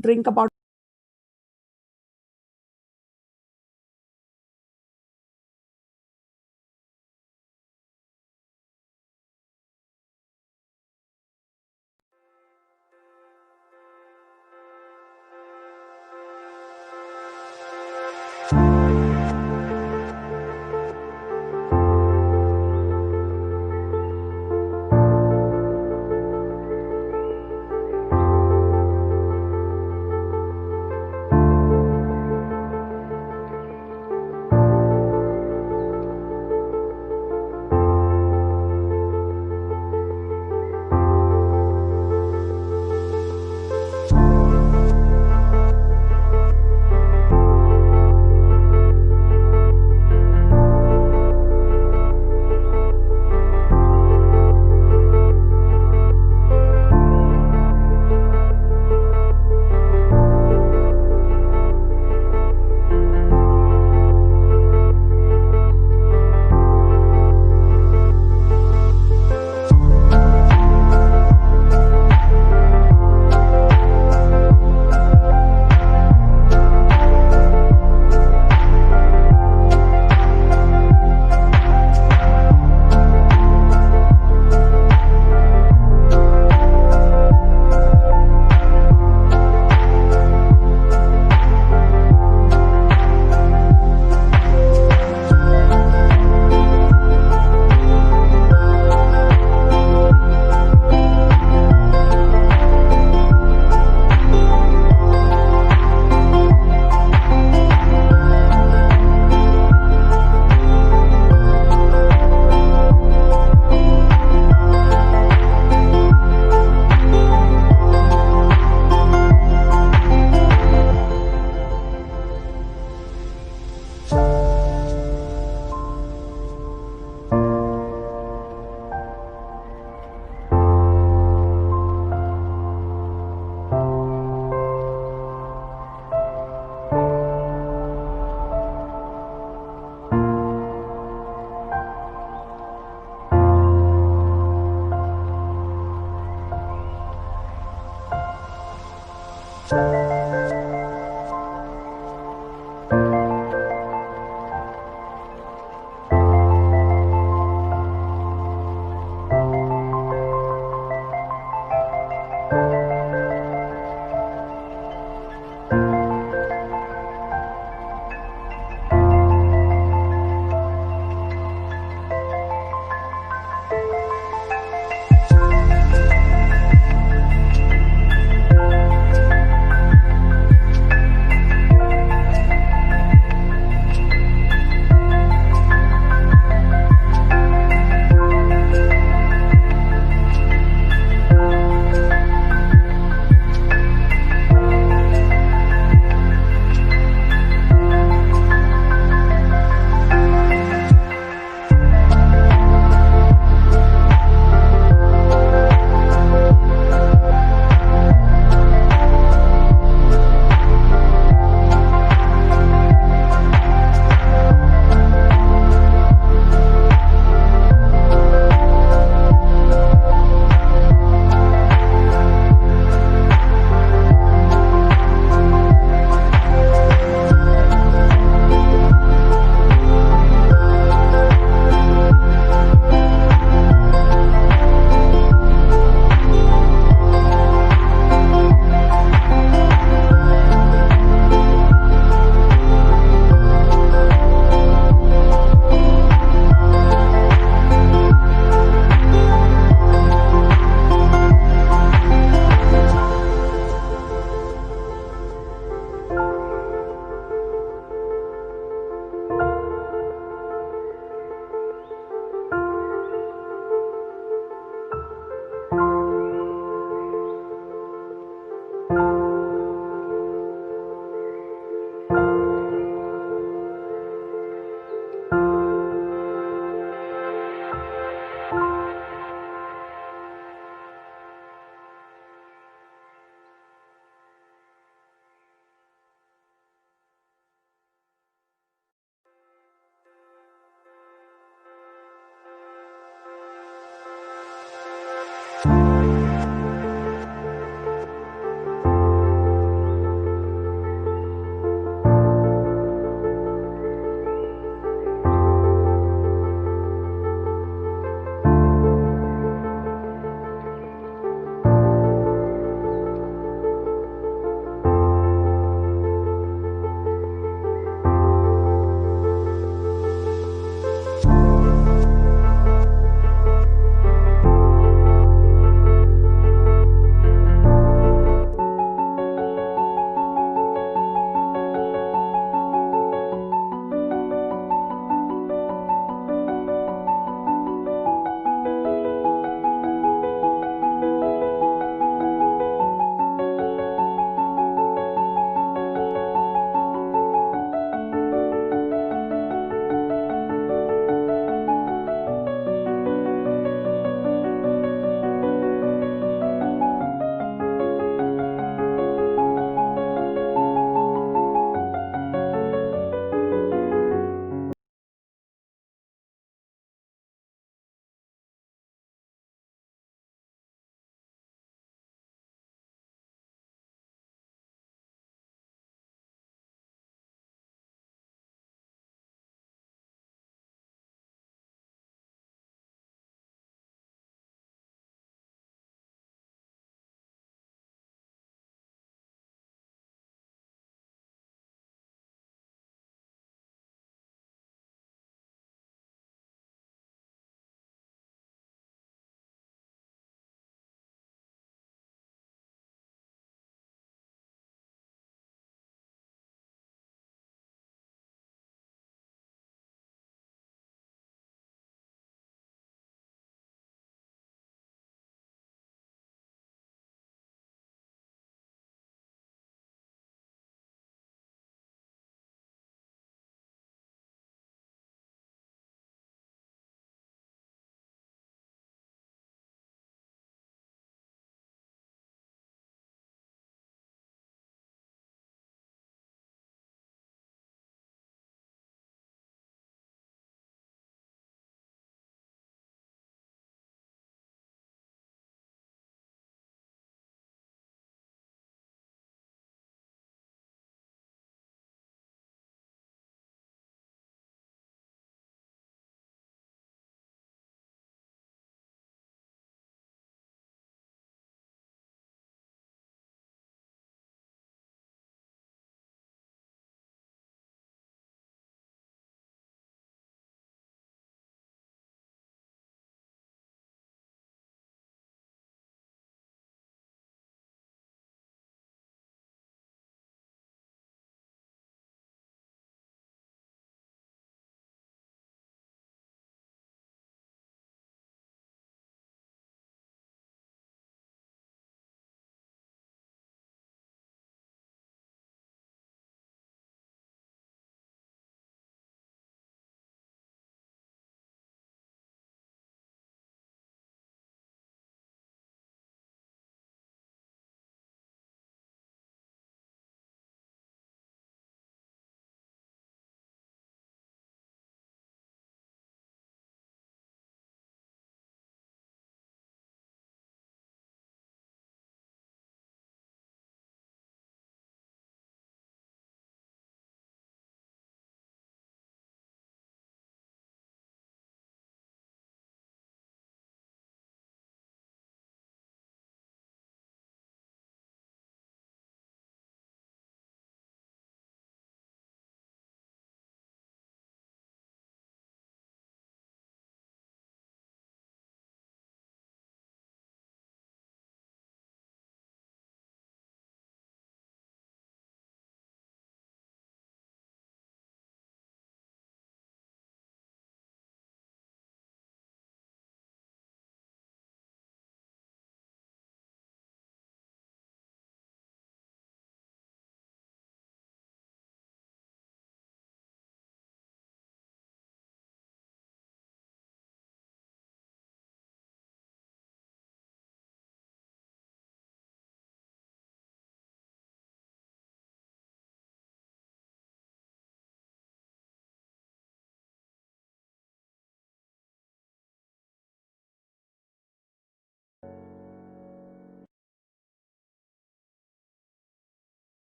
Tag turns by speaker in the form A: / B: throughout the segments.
A: drink about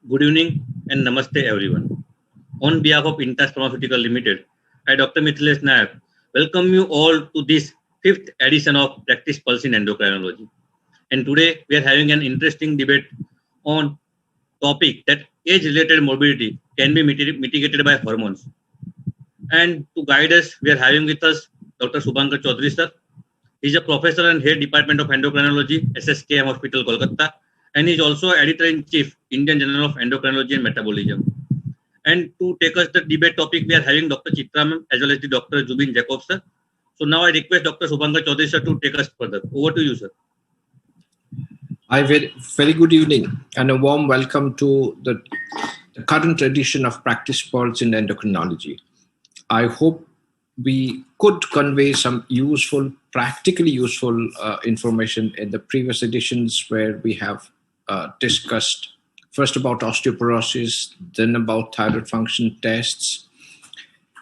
A: Good evening and namaste everyone. On behalf of Intas Pharmaceutical Limited, I, Dr. Mithilesh Nayak, welcome you all to this fifth edition of Practice Pulse in Endocrinology. And today we are having an interesting debate on topic that age-related morbidity can be mitigated by hormones. And to guide us, we are having with us Dr. Subhankar Chaudhary sir. He is a professor and head department of endocrinology, SSKM Hospital, Kolkata, and he is also editor-in-chief, Indian Journal of Endocrinology and Metabolism. And to take us the debate topic, we are having Dr. Chitra ma'am as well as the Dr. Zubin Jacob sir. So now I request Dr. Subhankar Chaudhary sir to take us further. Over to you, sir.
B: Hi, very good evening and a warm welcome to the current edition of Practice Pulse in Endocrinology. I hope we could convey some useful, practically useful information in the previous editions where we have discussed first about osteoporosis, then about thyroid function tests,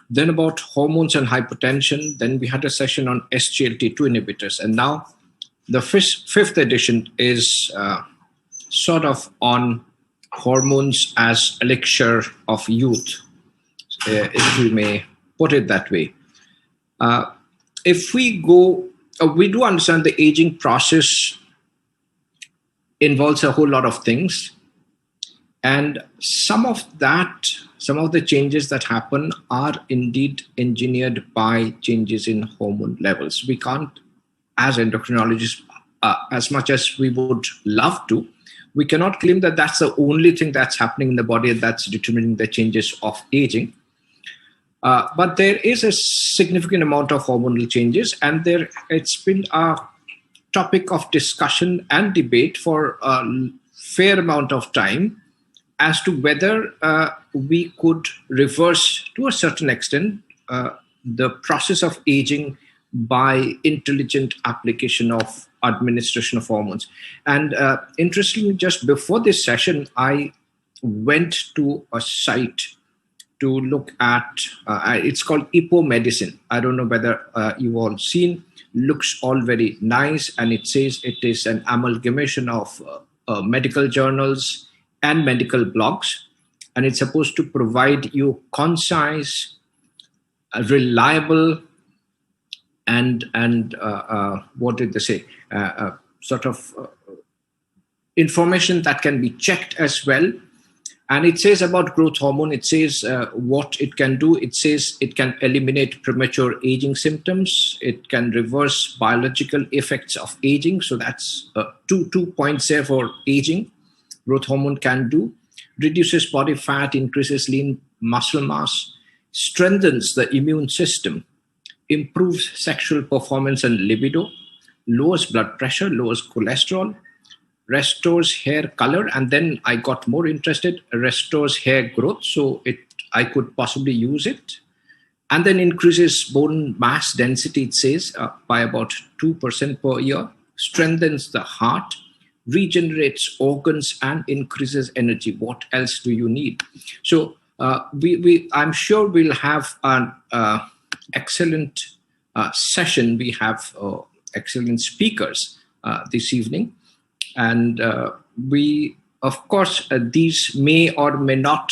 B: then about hormones and hypertension. Then we had a session on SGLT2 inhibitors. And now the fifth edition is sort of on hormones as elixir of youth, if we may put it that way. If we go, we do understand the aging process involves a whole lot of things. And some of the changes that happen are indeed engineered by changes in hormone levels. We can't, as endocrinologists, as much as we would love to, we cannot claim that that's the only thing that's happening in the body that's determining the changes of aging. But there is a significant amount of hormonal changes, and it's been a topic of discussion and debate for a fair amount of time as to whether we could reverse, to a certain extent, the process of aging by intelligent application of administration of hormones. And interestingly, just before this session, I went to a site to look at, it's called EPO Medicine. I don't know whether you've all seen, looks all very nice, and it says it is an amalgamation of medical journals and medical blogs, and it's supposed to provide you concise, reliable, and what did they say? Sort of information that can be checked as well. And it says about growth hormone, it says what it can do. It says it can eliminate premature aging symptoms. It can reverse biological effects of aging. So that's two points there for aging. Growth hormone can do. Reduces body fat, increases lean muscle mass, strengthens the immune system, improves sexual performance and libido, lowers blood pressure, lowers cholesterol, restores hair color, and then I got more interested, restores hair growth, so I could possibly use it. And then increases bone mass density, it says, by about 2% per year, strengthens the heart, regenerates organs, and increases energy. What else do you need? So I'm sure we'll have an excellent session. We have excellent speakers this evening. And we, of course, these may or may not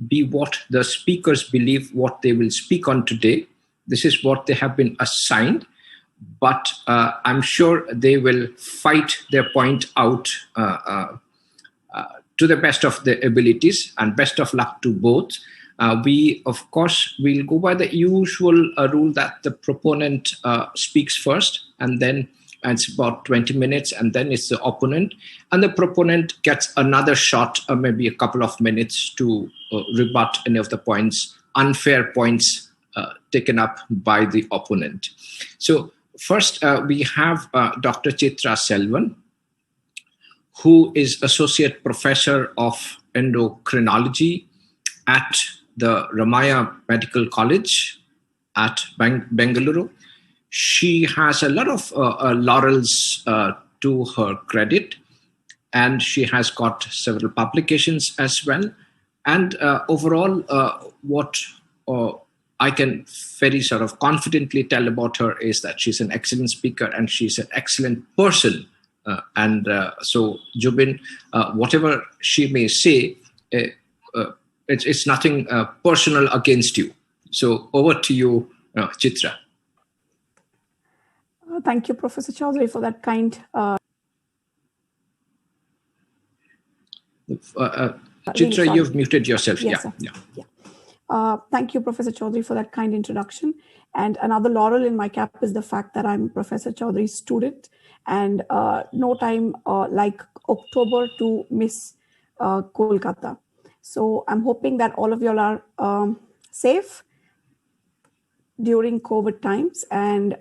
B: be what the speakers believe what they will speak on today. This is what they have been assigned. But I'm sure they will fight their point out to the best of their abilities, and best of luck to both. We, of course, will go by the usual rule that the proponent speaks first, and then it's about 20 minutes, and then it's the opponent. And the proponent gets another shot, maybe a couple of minutes, to rebut any of the points, unfair points taken up by the opponent. So first, we have Dr. Chitra Selvan, who is Associate Professor of Endocrinology at the Ramaya Medical College at Bengaluru. She has a lot of laurels to her credit, and she has got several publications as well. And overall, what I can very sort of confidently tell about her is that she's an excellent speaker and she's an excellent person. So Jubin, whatever she may say, it's nothing personal against you. So over to you, Chitra.
C: Thank you, Professor Chaudhary, for that kind.
B: Chitra, you've muted yourself.
C: Yes, thank you, Professor Chaudhary, for that kind introduction. And another laurel in my cap is the fact that I'm Professor Chaudhary's student, and no time like October to miss Kolkata. So I'm hoping that all of y'all are safe during COVID times, and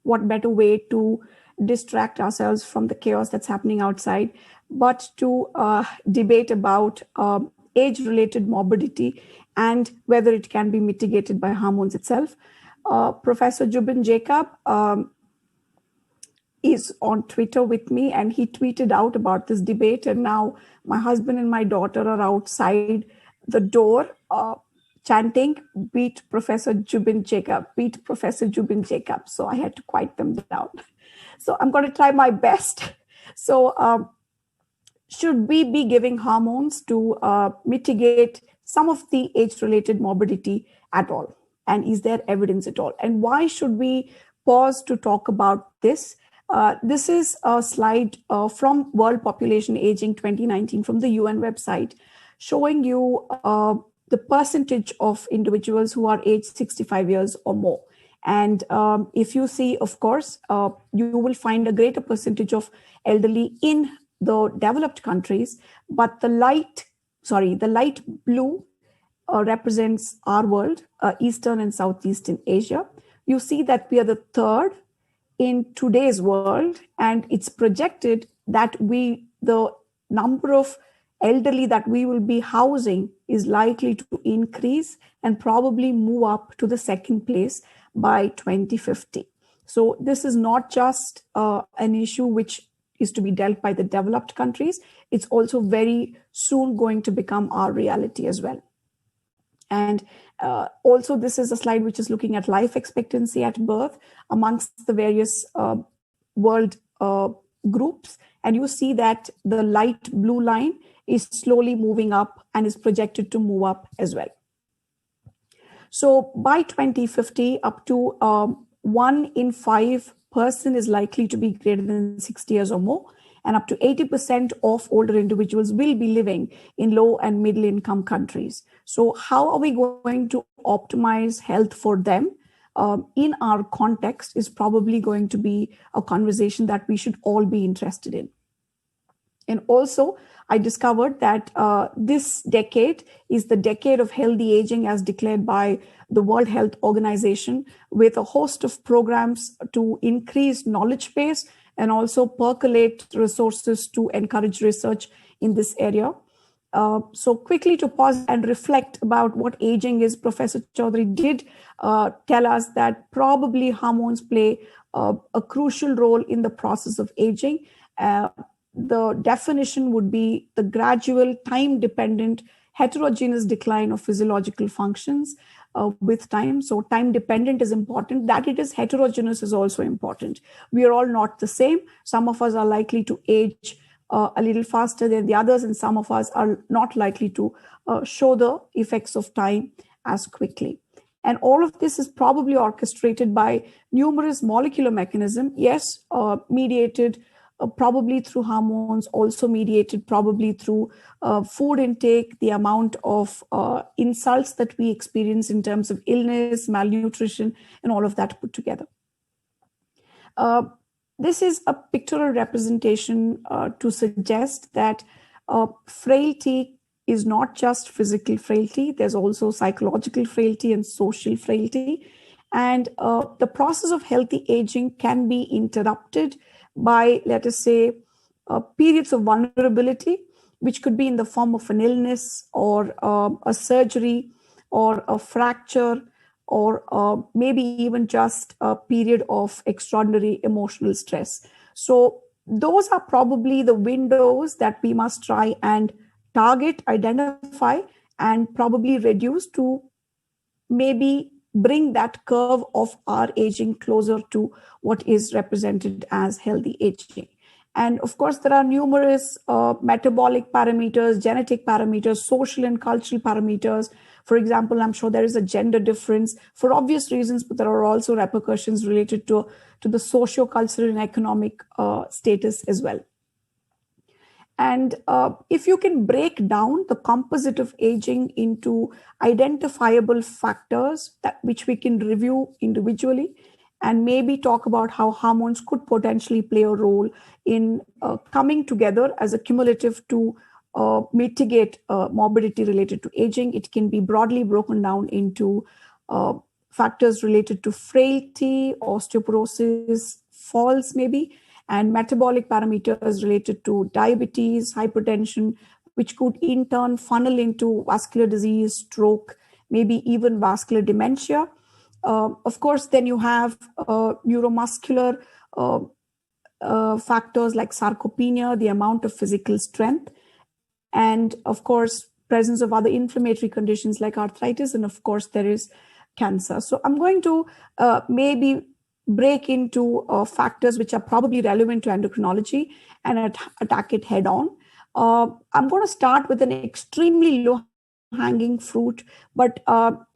C: what better way to distract ourselves from the chaos that's happening outside, but to debate about age-related morbidity and whether it can be mitigated by hormones itself. Professor Jubin Jacob is on Twitter with me, and he tweeted out about this debate, and now my husband and my daughter are outside the door chanting, "Beat Professor Jubin Jacob, beat Professor Jubin Jacob." So I had to quiet them down. So I'm going to try my best. So should we be giving hormones to mitigate some of the age-related morbidity at all? And is there evidence at all? And why should we pause to talk about this? This is a slide from World Population Aging 2019 from the UN website, showing you the percentage of individuals who are aged 65 years or more. And if you see, of course, you will find a greater percentage of elderly in the developed countries, but the light blue represents our world, Eastern and Southeastern Asia. You see that we are the third in today's world, and it's projected that the number of elderly that we will be housing is likely to increase and probably move up to the second place by 2050. So this is not just an issue which is to be dealt by the developed countries. It's also very soon going to become our reality as well. And also, this is a slide which is looking at life expectancy at birth amongst the various world groups. And you see that the light blue line is slowly moving up and is projected to move up as well. So by 2050, up to 1 in 5 person is likely to be greater than 60 years or more, and up to 80% of older individuals will be living in low and middle income countries. So how are we going to optimize health for them in our context is probably going to be a conversation that we should all be interested in. And also, I discovered that this decade is the decade of healthy aging as declared by the World Health Organization, with a host of programs to increase knowledge base and also percolate resources to encourage research in this area. So quickly to pause and reflect about what aging is, Professor Chaudhary did tell us that probably hormones play a crucial role in the process of aging. The definition would be the gradual, time-dependent, heterogeneous decline of physiological functions with time. So time-dependent is important. That it is heterogeneous is also important. We are all not the same. Some of us are likely to age a little faster than the others, and some of us are not likely to show the effects of time as quickly. And all of this is probably orchestrated by numerous molecular mechanisms, yes, mediated probably through hormones, also mediated probably through food intake, the amount of insults that we experience in terms of illness, malnutrition, and all of that put together. This is a pictorial representation to suggest that frailty is not just physical frailty. There's also psychological frailty and social frailty. And the process of healthy aging can be interrupted by, let us say, periods of vulnerability, which could be in the form of an illness or a surgery or a fracture, or maybe even just a period of extraordinary emotional stress. So those are probably the windows that we must try and target, identify, and probably reduce to maybe bring that curve of our aging closer to what is represented as healthy aging. And of course, there are numerous metabolic parameters, genetic parameters, social and cultural parameters. For example, I'm sure there is a gender difference for obvious reasons, but there are also repercussions related to the socio-cultural and economic status as well. And if you can break down the composite of aging into identifiable factors which we can review individually, and maybe talk about how hormones could potentially play a role in coming together as a cumulative to mitigate morbidity related to aging. It can be broadly broken down into factors related to frailty, osteoporosis, falls maybe, and metabolic parameters related to diabetes, hypertension, which could in turn funnel into vascular disease, stroke, maybe even vascular dementia. Of course, then you have neuromuscular factors like sarcopenia, the amount of physical strength, and of course, presence of other inflammatory conditions like arthritis, and of course, there is cancer. So I'm going to maybe break into factors which are probably relevant to endocrinology and attack it head on. I'm going to start with an extremely low-hanging fruit, but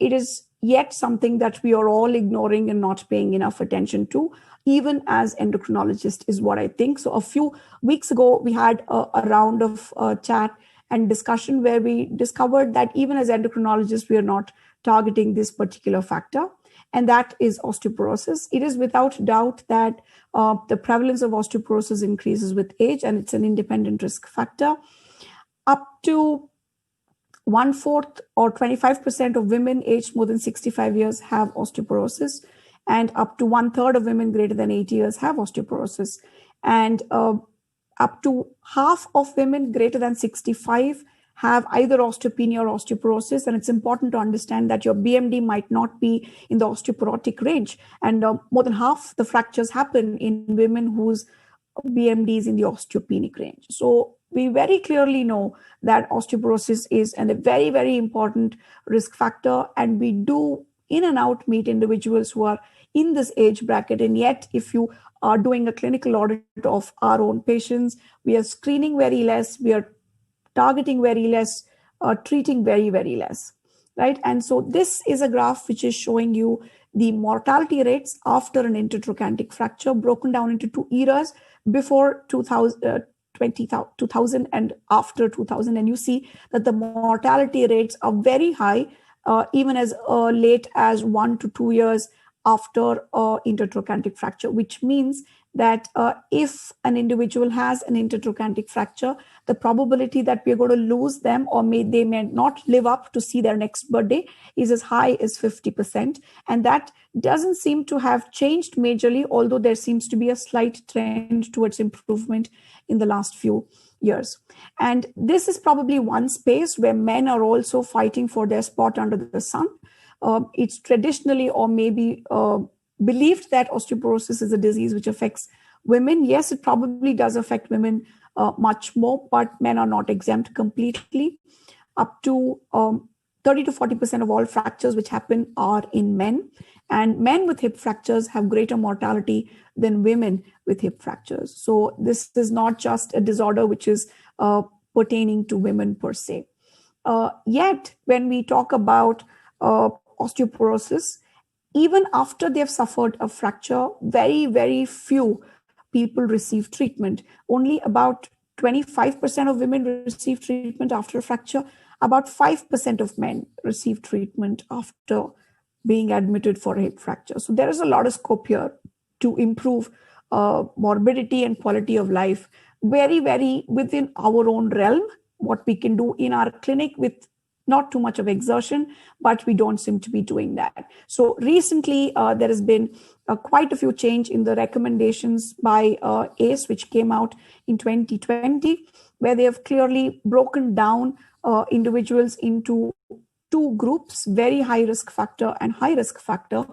C: it is yet something that we are all ignoring and not paying enough attention to, even as endocrinologists, is what I think. So a few weeks ago, we had a round of chat and discussion where we discovered that even as endocrinologists, we are not targeting this particular factor, and that is osteoporosis. It is without doubt that the prevalence of osteoporosis increases with age, and it's an independent risk factor. Up to 1/4 or 25% of women aged more than 65 years have osteoporosis, and up to 1/3 of women greater than 80 years have osteoporosis. And up to half of women greater than 65 have either osteopenia or osteoporosis. And it's important to understand that your BMD might not be in the osteoporotic range. And more than half the fractures happen in women whose BMD is in the osteopenic range. So we very clearly know that osteoporosis is a very, very important risk factor. And we do in and out meet individuals who are in this age bracket. And yet, if you are doing a clinical audit of our own patients, we are screening very less, we are targeting very less, treating very, very less, right? And so this is a graph which is showing you the mortality rates after an intertrochanteric fracture broken down into two eras, before 2000 and after 2000. And you see that the mortality rates are very high, even as late as 1 to 2 years after intertrochanteric fracture, which means that if an individual has an intertrochanteric fracture, the probability that we're going to lose them or they may not live up to see their next birthday is as high as 50%. And that doesn't seem to have changed majorly, although there seems to be a slight trend towards improvement in the last few years. And this is probably one space where men are also fighting for their spot under the sun. It's traditionally or maybe believed that osteoporosis is a disease which affects women. Yes, it probably does affect women much more, but men are not exempt completely. Up to 30 to 40% of all fractures which happen are in men, and men with hip fractures have greater mortality than women with hip fractures. So this is not just a disorder which is pertaining to women per se. Yet, when we talk about osteoporosis, even after they've suffered a fracture, very, very few people receive treatment. Only about 25% of women receive treatment after a fracture. About 5% of men receive treatment after being admitted for a hip fracture. So there is a lot of scope here to improve morbidity and quality of life, very, very within our own realm, what we can do in our clinic with not too much of exertion, but we don't seem to be doing that. So recently, there has been quite a few change in the recommendations by ACE, which came out in 2020, where they have clearly broken down individuals into two groups, very high risk factor and high risk factor.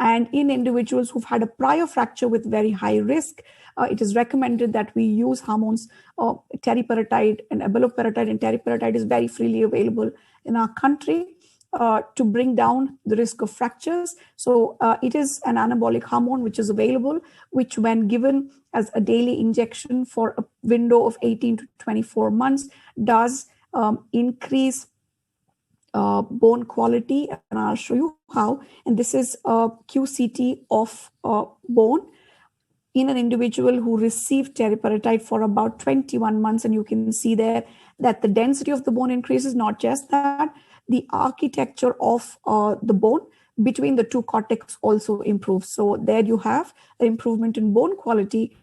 C: And in individuals who've had a prior fracture with very high risk, it is recommended that we use hormones, teriparatide and abaloparatide, and teriparatide is very freely available in our country. to bring down the risk of fractures. So it is an anabolic hormone which is available, which when given as a daily injection for a window of 18 to 24 months does increase bone quality, and I'll show you how. And this is a QCT of bone in an individual who received teriparatide for about 21 months. And you can see there that the density of the bone increases. Not just that, the architecture of the bone between the two cortex also improves. So there you have an improvement in bone quality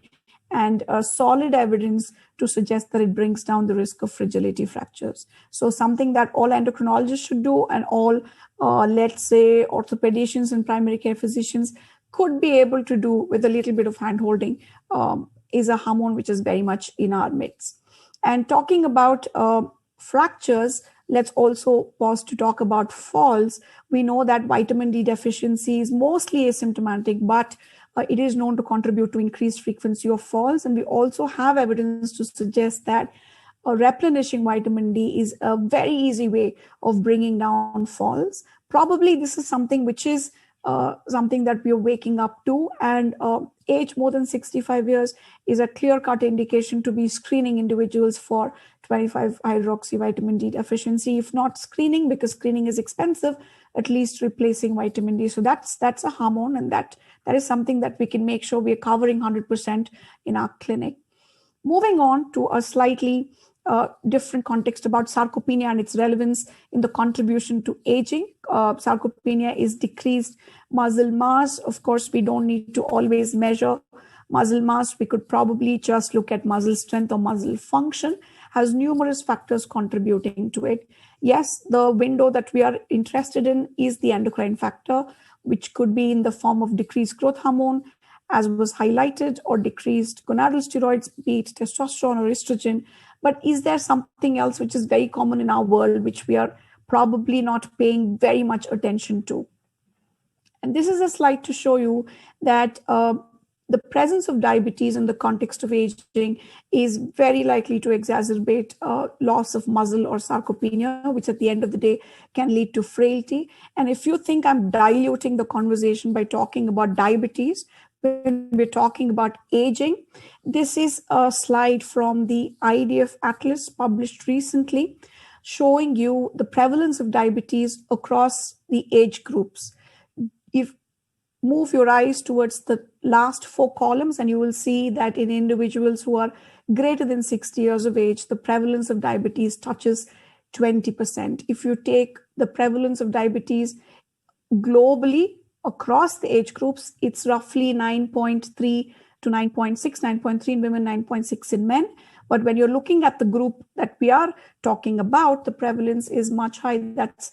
C: and solid evidence to suggest that it brings down the risk of fragility fractures. So something that all endocrinologists should do, and all, let's say, orthopedicians and primary care physicians could be able to do with a little bit of hand-holding, is a hormone which is very much in our midst. And talking about fractures, let's also pause to talk about falls. We know that vitamin D deficiency is mostly asymptomatic, but it is known to contribute to increased frequency of falls. And we also have evidence to suggest that replenishing vitamin D is a very easy way of bringing down falls. Probably this is something which is something that we are waking up to, and age more than 65 years is a clear-cut indication to be screening individuals for 25-hydroxy vitamin D deficiency. If not screening, because screening is expensive, at least replacing vitamin D. So that's a hormone, and that is something that we can make sure we are covering 100% in our clinic. Moving on to a slightly different context about sarcopenia and its relevance in the contribution to aging. Sarcopenia is decreased muscle mass. Of course, we don't need to always measure muscle mass. We could probably just look at muscle strength or muscle function. Has numerous factors contributing to it. Yes, the window that we are interested in is the endocrine factor, which could be in the form of decreased growth hormone, as was highlighted, or decreased gonadal steroids, be it testosterone or estrogen. But is there something else which is very common in our world, which we are probably not paying very much attention to? And this is a slide to show you that the presence of diabetes in the context of aging is very likely to exacerbate loss of muscle or sarcopenia, which at the end of the day can lead to frailty. And if you think I'm diluting the conversation by talking about diabetes, when we're talking about aging, this is a slide from the IDF Atlas published recently, showing you the prevalence of diabetes across the age groups. If move your eyes towards the last 4 columns, and you will see that in individuals who are greater than 60 years of age, the prevalence of diabetes touches 20%. If you take the prevalence of diabetes globally across the age groups, it's roughly 9.3 to 9.6, 9.3 in women, 9.6 in men. But when you're looking at the group that we are talking about, the prevalence is much higher. That's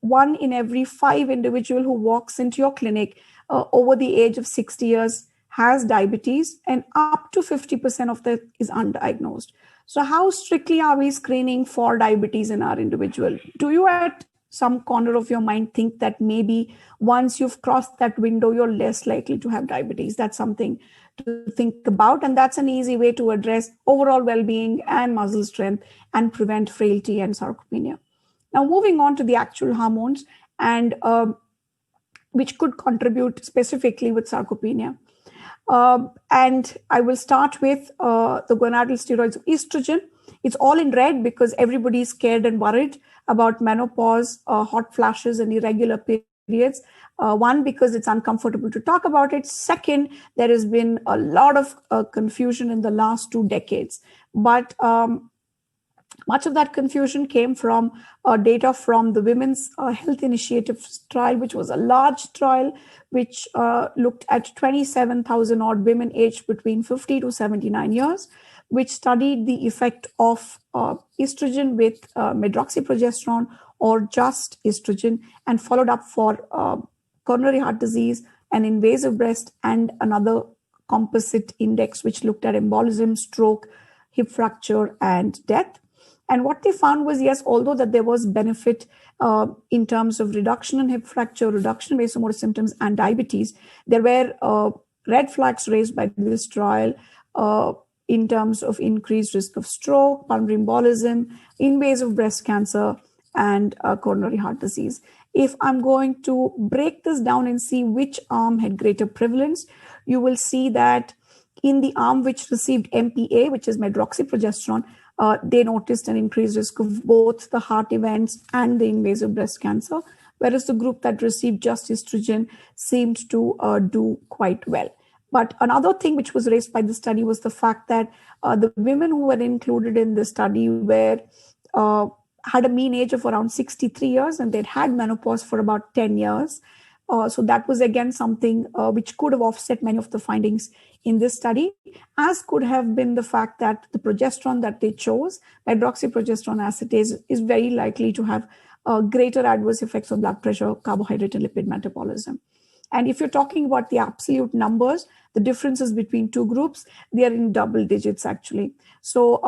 C: 1 in every 5 individual who walks into your clinic over the age of 60 years has diabetes, and up to 50% of that is undiagnosed. So how strictly are we screening for diabetes in our individual? Do you at some corner of your mind think that maybe once you've crossed that window, you're less likely to have diabetes? That's something to think about. And that's an easy way to address overall well-being and muscle strength and prevent frailty and sarcopenia. Now, moving on to the actual hormones, and which could contribute specifically with sarcopenia. And I will start with the gonadal steroids of estrogen. It's all in red because everybody's scared and worried about menopause, hot flashes, and irregular periods. 1, because it's uncomfortable to talk about it. 2nd, there has been a lot of confusion in the last 2 decades. But much of that confusion came from data from the Women's Health Initiative trial, which was a large trial, which looked at 27,000 odd women aged between 50 to 79 years, which studied the effect of estrogen with medroxyprogesterone or just estrogen, and followed up for coronary heart disease, an invasive breast, and another composite index, which looked at embolism, stroke, hip fracture, and death. And what they found was, yes, although that there was benefit in terms of reduction in hip fracture, reduction in vasomotor symptoms, and diabetes, there were red flags raised by this trial in terms of increased risk of stroke, pulmonary embolism, invasive breast cancer, and coronary heart disease. If I'm going to break this down and see which arm had greater prevalence, you will see that in the arm which received MPA, which is medroxyprogesterone, they noticed an increased risk of both the heart events and the invasive breast cancer, whereas the group that received just estrogen seemed to do quite well. But another thing which was raised by the study was the fact that the women who were included in the study had a mean age of around 63 years, and they'd had menopause for about 10 years. So that was again something which could have offset many of the findings in this study, as could have been the fact that the progesterone that they chose, medroxyprogesterone acetate, is very likely to have greater adverse effects on blood pressure, carbohydrate, and lipid metabolism. And if you're talking about the absolute numbers, the differences between two groups, they are in double digits actually. So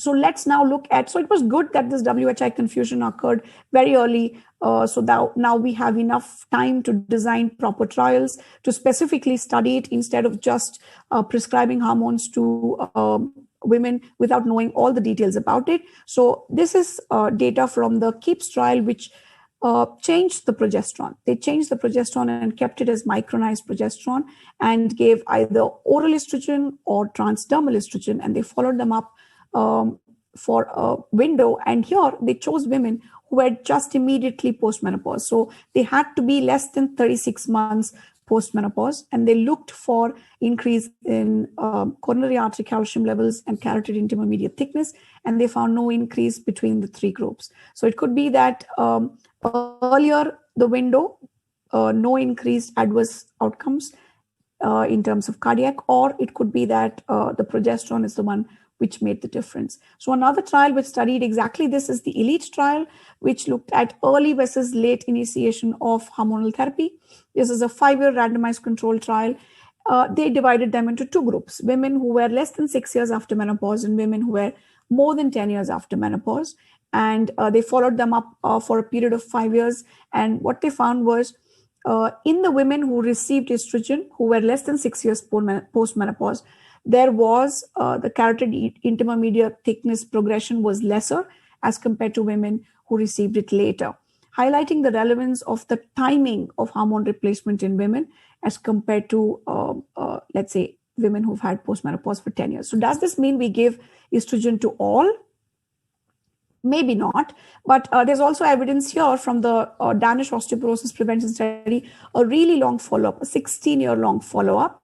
C: let's now look at, so it was good that this WHI confusion occurred very early. So now we have enough time to design proper trials to specifically study it instead of just prescribing hormones to women without knowing all the details about it. So this is data from the KEEPS trial, which changed the progesterone. They changed the progesterone and kept it as micronized progesterone and gave either oral estrogen or transdermal estrogen, and they followed them up for a window. And here they chose women who had just immediately postmenopause. So they had to be less than 36 months postmenopause, and they looked for increase in coronary artery calcium levels and carotid intermediate thickness, and they found no increase between the three groups. So it could be that earlier the window, no increased adverse outcomes in terms of cardiac, or it could be that the progesterone is the one which made the difference. So another trial which studied exactly this is the ELITE trial, which looked at early versus late initiation of hormonal therapy. This is a 5-year randomized controlled trial. They divided them into two groups: women who were less than 6 years after menopause and women who were more than 10 years after menopause. And they followed them up for a period of 5 years. And what they found was in the women who received estrogen, who were less than 6 years post-menopause, there was the carotid intermediate thickness progression was lesser as compared to women who received it later, highlighting the relevance of the timing of hormone replacement in women as compared to, let's say, women who've had postmenopause for 10 years. So does this mean we give estrogen to all? Maybe not, but there's also evidence here from the Danish osteoporosis prevention study, a really long follow-up, a 16-year-long follow-up,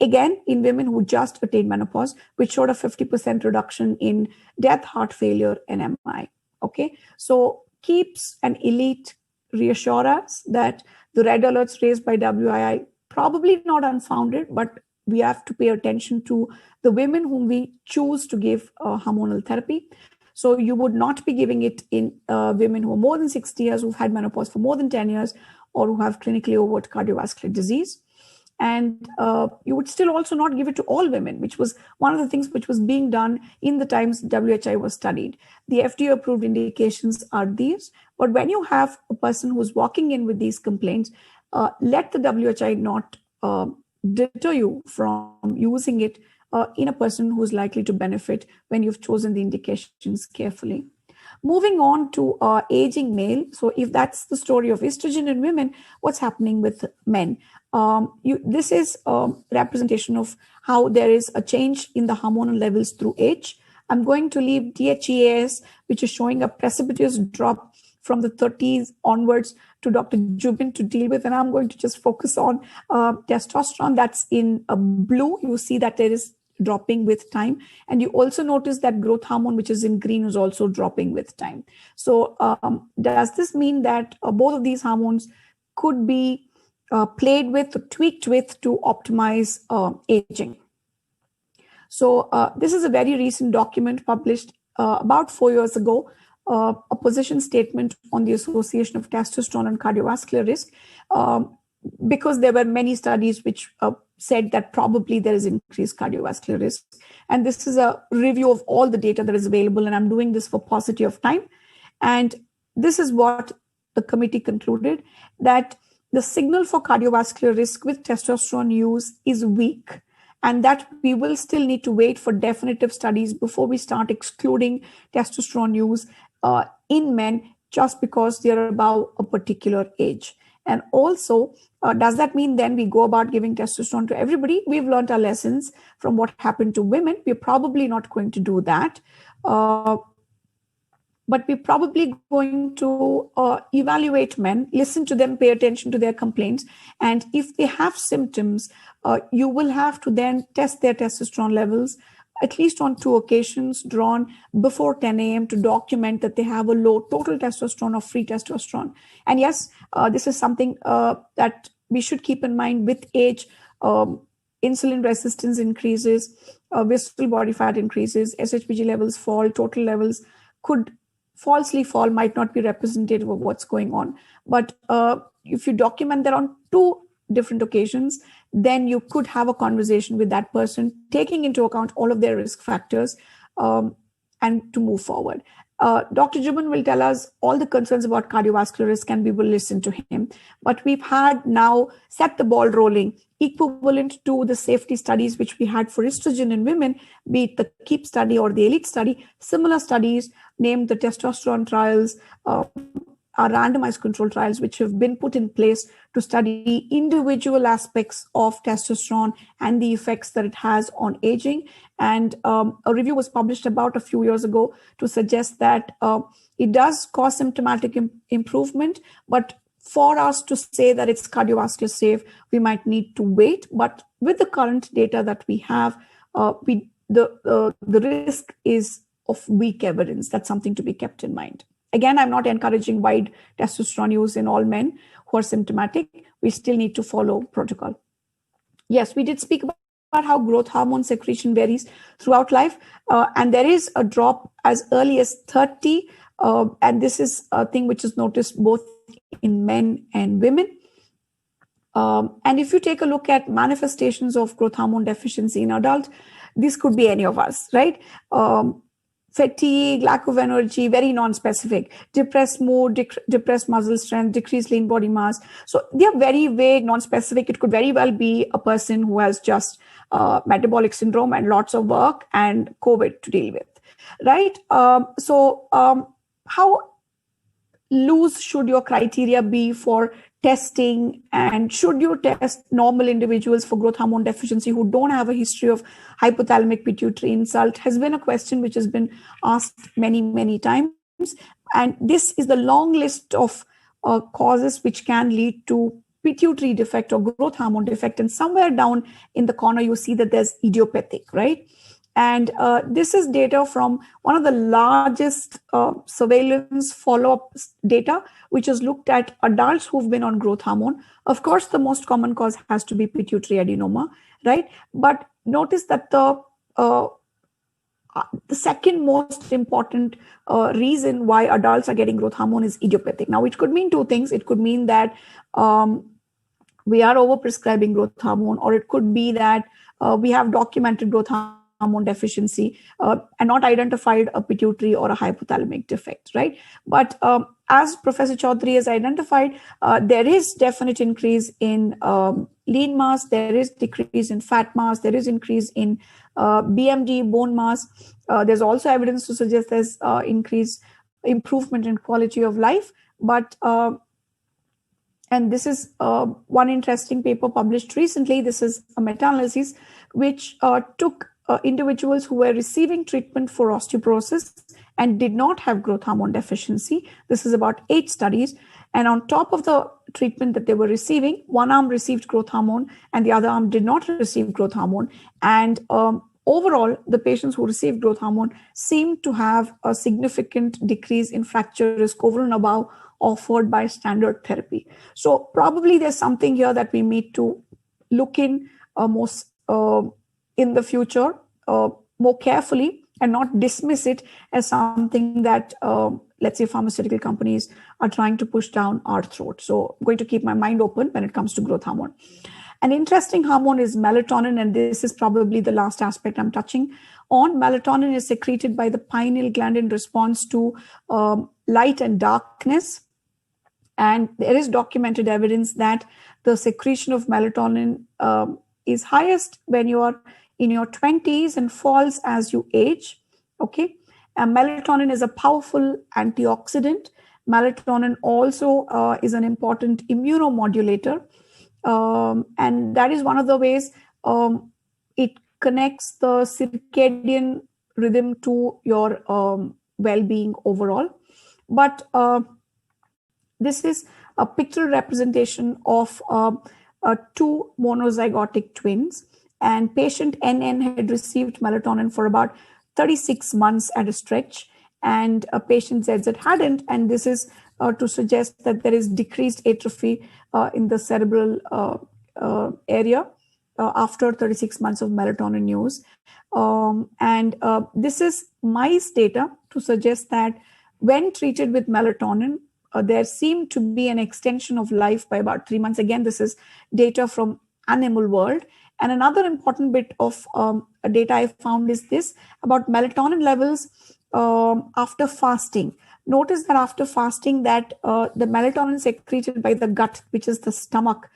C: again, in women who just attained menopause, which showed a 50% reduction in death, heart failure, and MI. Okay, so KEEPS and ELITE reassure us that the red alerts raised by WII probably not unfounded, but we have to pay attention to the women whom we choose to give hormonal therapy. So you would not be giving it in women who are more than 60 years, who've had menopause for more than 10 years, or who have clinically overt cardiovascular disease. And you would still also not give it to all women, which was one of the things which was being done in the times WHI was studied. The FDA-approved indications are these. But when you have a person who's walking in with these complaints, let the WHI not deter you from using it in a person who's likely to benefit when you've chosen the indications carefully. Moving on to aging male. So if that's the story of estrogen in women, what's happening with men? This is a representation of how there is a change in the hormonal levels through age. I'm going to leave DHEAS, which is showing a precipitous drop from the 30s onwards, to Dr. Jubin to deal with. And I'm going to just focus on testosterone. That's in blue. You see that there is dropping with time. And you also notice that growth hormone, which is in green, is also dropping with time. So does this mean that both of these hormones could be played with, tweaked with to optimize aging? So this is a very recent document published about 4 years ago, a position statement on the association of testosterone and cardiovascular risk, because there were many studies which said that probably there is increased cardiovascular risk. And this is a review of all the data that is available, and I'm doing this for paucity of time. And this is what the committee concluded, that the signal for cardiovascular risk with testosterone use is weak, and that we will still need to wait for definitive studies before we start excluding testosterone use in men just because they're above a particular age. And also, does that mean then we go about giving testosterone to everybody? We've learned our lessons from what happened to women. We're probably not going to do that. But we're probably going to evaluate men, listen to them, pay attention to their complaints. And if they have symptoms, you will have to then test their testosterone levels, at least on 2 occasions, drawn before 10 a.m. to document that they have a low total testosterone or free testosterone. And yes, this is something that we should keep in mind with age. Insulin resistance increases, visceral body fat increases, SHBG levels fall, total levels could falsely fall, might not be representative of what's going on. But if you document that on 2 different occasions, then you could have a conversation with that person, taking into account all of their risk factors, and to move forward. Dr. Jubin will tell us all the concerns about cardiovascular risk, and we will listen to him. But we've had now set the ball rolling, equivalent to the safety studies which we had for estrogen in women, be it the KEEP study or the ELITE study. Similar studies named the testosterone trials, are randomized control trials which have been put in place to study individual aspects of testosterone and the effects that it has on aging. And a review was published about a few years ago to suggest that it does cause symptomatic improvement, but for us to say that it's cardiovascular safe, we might need to wait. But with the current data that we have, the risk is of weak evidence. That's something to be kept in mind. Again, I'm not encouraging wide testosterone use in all men who are symptomatic. We still need to follow protocol. Yes, we did speak about how growth hormone secretion varies throughout life. And there is a drop as early as 30. And this is a thing which is noticed both in men and women. And if you take a look at manifestations of growth hormone deficiency in adults, this could be any of us, right? Fatigue, lack of energy, very non-specific, depressed mood, depressed muscle strength, decreased lean body mass. So they are very vague, non-specific. It could very well be a person who has just metabolic syndrome and lots of work and COVID to deal with, right? How loose should your criteria be for testing, and should you test normal individuals for growth hormone deficiency who don't have a history of hypothalamic pituitary insult? Has been a question which has been asked many, many times. And this is the long list of causes which can lead to pituitary defect or growth hormone defect. And somewhere down in the corner, you see that there's idiopathic, right? And this is data from one of the largest surveillance follow-up data, which has looked at adults who've been on growth hormone. Of course, the most common cause has to be pituitary adenoma, right? But notice that the second most important reason why adults are getting growth hormone is idiopathic. Now, it could mean 2 things. It could mean that we are overprescribing growth hormone, or it could be that we have documented growth hormone deficiency and not identified a pituitary or a hypothalamic defect, right? But as Professor Chaudhary has identified, there is definite increase in lean mass, there is decrease in fat mass, there is increase in BMD, bone mass. There's also evidence to suggest there's improvement in quality of life. But and this is one interesting paper published recently. This is a meta-analysis which took individuals who were receiving treatment for osteoporosis and did not have growth hormone deficiency. This is about 8 studies. And on top of the treatment that they were receiving, one arm received growth hormone and the other arm did not receive growth hormone. And overall, the patients who received growth hormone seemed to have a significant decrease in fracture risk over and above offered by standard therapy. So probably there's something here that we need to look in most in the future more carefully, and not dismiss it as something that, let's say, pharmaceutical companies are trying to push down our throat. So I'm going to keep my mind open when it comes to growth hormone. An interesting hormone is melatonin, and this is probably the last aspect I'm touching on. Melatonin is secreted by the pineal gland in response to light and darkness. And there is documented evidence that the secretion of melatonin is highest when you are in your 20s and falls as you age. Okay, and melatonin is a powerful antioxidant. Melatonin also is an important immunomodulator, and that is one of the ways it connects the circadian rhythm to your well-being overall. But this is a pictorial representation of two monozygotic twins, and patient NN had received melatonin for about 36 months at a stretch, and patient ZZ hadn't, and this is to suggest that there is decreased atrophy in the cerebral area after 36 months of melatonin use. And this is mice data to suggest that when treated with melatonin, there seemed to be an extension of life by about 3 months. Again, this is data from animal world. And another important bit of data I found is this about melatonin levels after fasting. Notice that after fasting that the melatonin secreted by the gut, which is the stomach,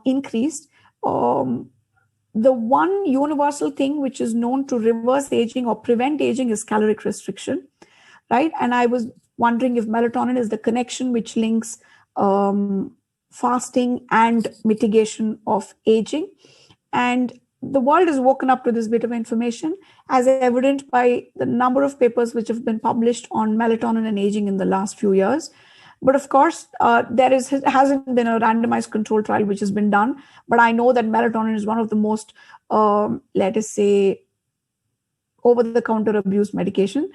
C: increased. The one universal thing which is known to reverse aging or prevent aging is caloric restriction, right? And I was wondering if melatonin is the connection which links fasting and mitigation of aging. And the world has woken up to this bit of information, as evident by the number of papers which have been published on melatonin and aging in the last few years. But of course, hasn't been a randomized control trial which has been done. But I know that melatonin is one of the most, let us say, over-the-counter abuse medication,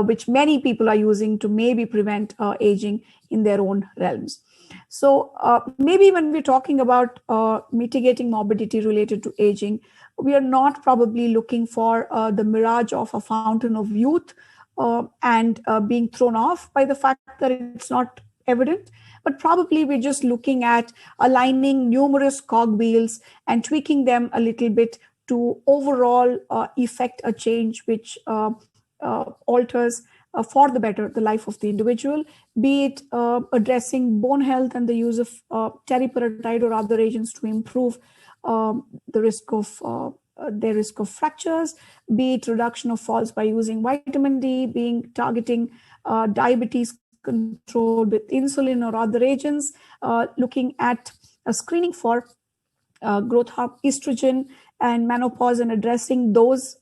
C: which many people are using to maybe prevent aging in their own realms. So maybe when we're talking about mitigating morbidity related to aging, we are not probably looking for the mirage of a fountain of youth and being thrown off by the fact that it's not evident, but probably we're just looking at aligning numerous cogwheels and tweaking them a little bit to overall effect a change which alters for the better the life of the individual, be it addressing bone health and the use of teriparatide or other agents to improve the risk of their risk of fractures, be it reduction of falls by using vitamin D, being targeting diabetes control with insulin or other agents, looking at screening for growth hormone, estrogen, and menopause, and addressing those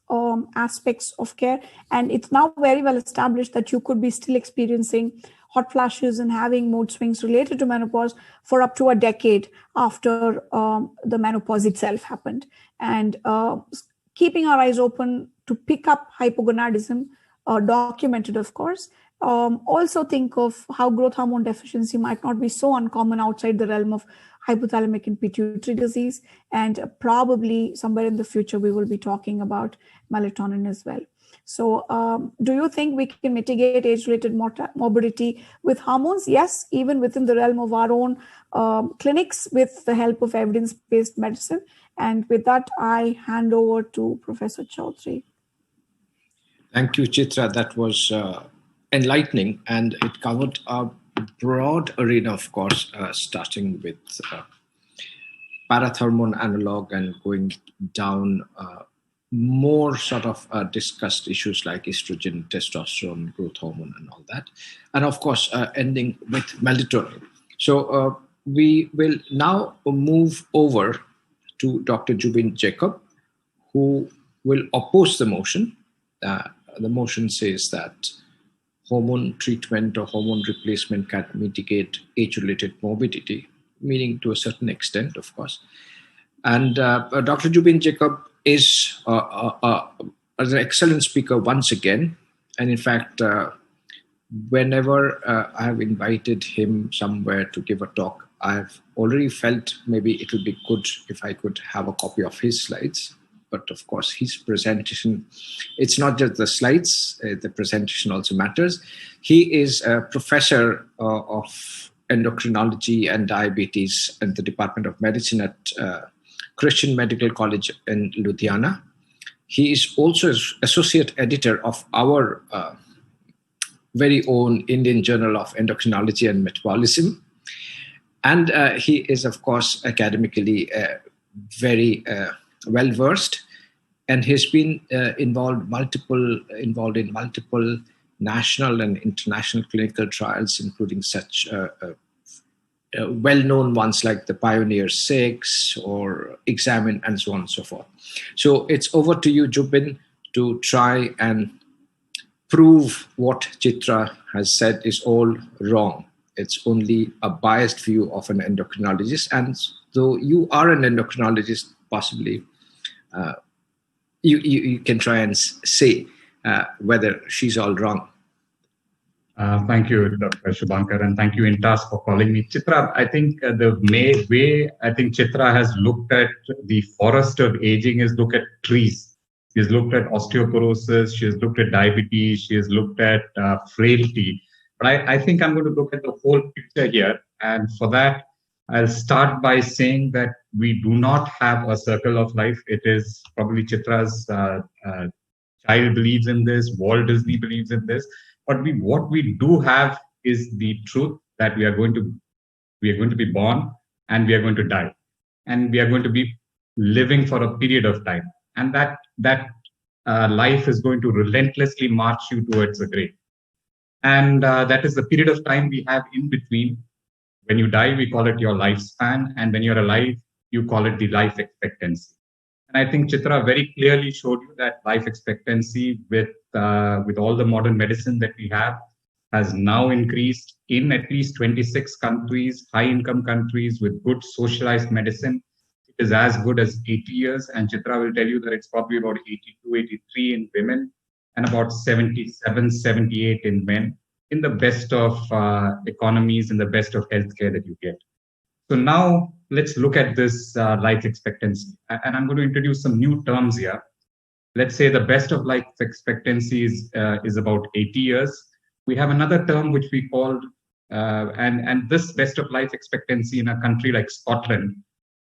C: aspects of care. And it's now very well established that you could be still experiencing hot flashes and having mood swings related to menopause for up to a decade after the menopause itself happened. And keeping our eyes open to pick up hypogonadism, documented, of course. Also think of how growth hormone deficiency might not be so uncommon outside the realm of hypothalamic and pituitary disease, and probably somewhere in the future we will be talking about melatonin as well. So do you think we can mitigate age-related morbidity with hormones? Yes, even within the realm of our own clinics with the help of evidence-based medicine. And with that, I hand over to Professor Chaudhary.
B: Thank you, Chitra. That was enlightening, and it covered a broad arena, of course, starting with parathermone analog and going down more sort of discussed issues like estrogen, testosterone, growth hormone, and all that. And of course, ending with melatonin. So we will now move over to Dr. Jubin Jacob, who will oppose the motion. The motion says that hormone treatment or hormone replacement can mitigate age-related morbidity, meaning to a certain extent, of course. And Dr. Jubin Jacob is an excellent speaker once again. And in fact, whenever I have invited him somewhere to give a talk, I've already felt maybe it would be good if I could have a copy of his slides. But of course, his presentation, it's not just the slides, the presentation also matters. He is a professor of endocrinology and diabetes at the Department of Medicine at Christian Medical College in Ludhiana. He is also associate editor of our very own Indian Journal of Endocrinology and Metabolism. And he is, of course, academically very well versed, and he's been involved in multiple national and international clinical trials, including such well-known ones like the Pioneer 6 or Examine, and so on and so forth. So it's over to you, Jubin, to try and prove what Chitra has said is all wrong. It's only a biased view of an endocrinologist. And though you are an endocrinologist, possibly you can try and say whether she's all wrong.
D: Thank you, Dr. Shubhankar, and thank you, Intas, for calling me Chitra. I think the way I think Chitra has looked at the forest of aging is look at trees. She has looked at osteoporosis, she has looked at diabetes, she has looked at frailty. But I think I'm going to look at the whole picture here. And for that, I'll start by saying that we do not have a circle of life. It is probably Chitra's child believes in this, Walt Disney believes in this. But what we do have is the truth that we are going to be born and we are going to die. And we are going to be living for a period of time. And that life is going to relentlessly march you towards the grave. And that is the period of time we have in between. When you die, we call it your lifespan. And when you're alive, you call it the life expectancy. And I think Chitra very clearly showed you that life expectancy with all the modern medicine that we have has now increased in at least 26 countries, high-income countries with good socialized medicine. It is as good as 80 years. And Chitra will tell you that it's probably about 82, 83 in women and about 77, 78 in men, in the best of economies, in the best of healthcare that you get. So now let's look at this life expectancy. And I'm going to introduce some new terms here. Let's say the best of life expectancy is about 80 years. We have another term which we called, and this best of life expectancy in a country like Scotland,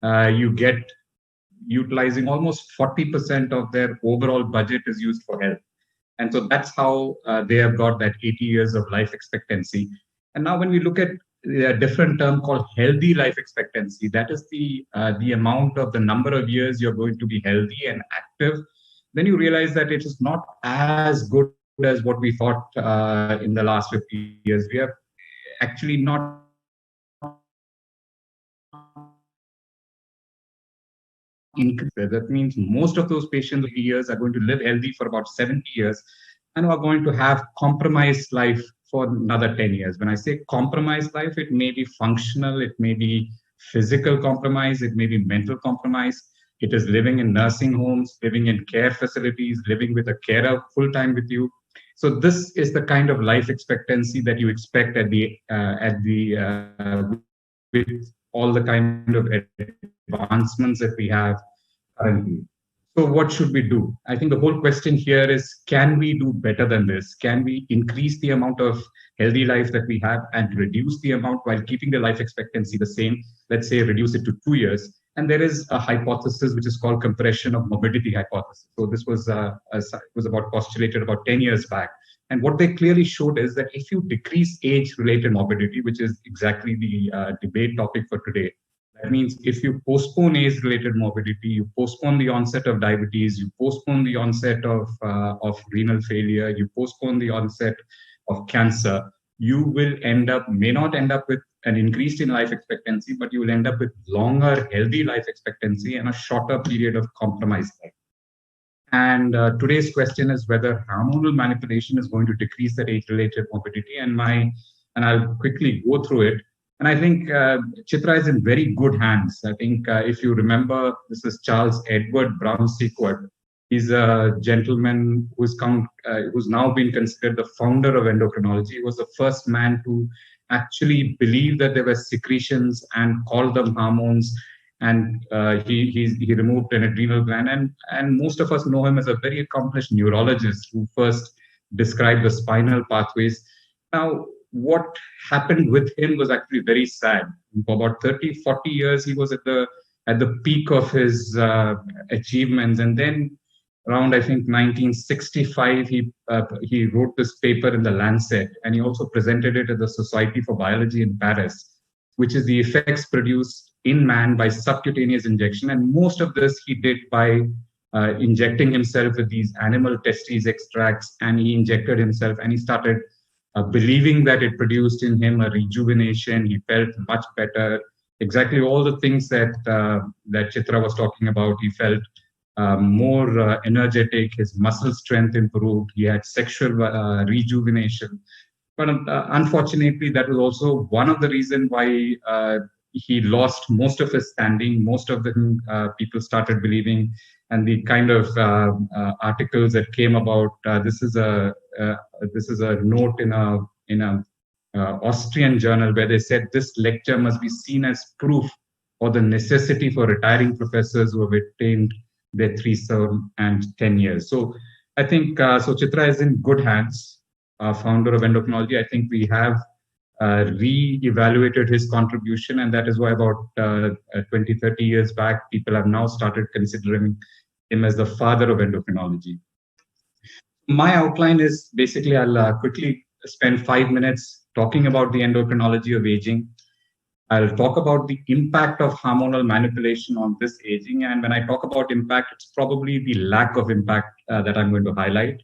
D: you get utilizing almost 40% of their overall budget is used for health. And so that's how they have got that 80 years of life expectancy. And now when we look at a different term called healthy life expectancy, that is the amount of the number of years you're going to be healthy and active, then you realize that it is not as good as what we thought in the last 50 years. We have actually not increased. That means most of those patients with years are going to live healthy for about 70 years and are going to have compromised life for another 10 years. When I say compromised life, it may be functional, it may be physical compromise, it may be mental compromise. It is living in nursing homes, living in care facilities, living with a carer full-time with you. So this is the kind of life expectancy that you expect with all the kind of advancements that we have currently. So what should we do? I think the whole question here is, can we do better than this? Can we increase the amount of healthy life that we have and reduce the amount while keeping the life expectancy the same? Let's say reduce it to 2 years. And there is a hypothesis which is called compression of morbidity hypothesis. So this was postulated about 10 years back. And what they clearly showed is that if you decrease age-related morbidity, which is exactly the debate topic for today, that means if you postpone age-related morbidity, you postpone the onset of diabetes, you postpone the onset of renal failure, you postpone the onset of cancer, you will may not end up with an increase in life expectancy, but you will end up with longer, healthy life expectancy and a shorter period of compromised life. And today's question is whether hormonal manipulation is going to decrease that age-related morbidity. And I'll quickly go through it. And I think Chitra is in very good hands. I think if you remember, this is Charles Edward Brown Sequard. He's a gentleman who's now been considered the founder of endocrinology. He was the first man to actually believe that there were secretions and call them hormones. And he removed an adrenal gland. And most of us know him as a very accomplished neurologist who first described the spinal pathways. Now, what happened with him was actually very sad. For about 30, 40 years, he was at the peak of his achievements. And then around, I think, 1965, he wrote this paper in the Lancet, and he also presented it at the Society for Biology in Paris, which is the effects produced in man by subcutaneous injection. And most of this he did by injecting himself with these animal testes extracts, and he injected himself and he started believing that it produced in him a rejuvenation. He felt much better. Exactly all the things that that Chitra was talking about. He felt more energetic. His muscle strength improved. He had sexual rejuvenation. But unfortunately, that was also one of the reasons why he lost most of his standing. Most of the people started believing, and the kind of articles that came about. This is a note in a Austrian journal where they said this lecture must be seen as proof or the necessity for retiring professors who have attained their 3 and 10 years. So I think so. Chitra is in good hands. Founder of endocrinology. I think we have re-evaluated his contribution, and that is why about 20, 30 years back, people have now started considering him as the father of endocrinology. My outline is basically, I'll quickly spend 5 minutes talking about the endocrinology of aging. I'll talk about the impact of hormonal manipulation on this aging. And when I talk about impact, it's probably the lack of impact that I'm going to highlight.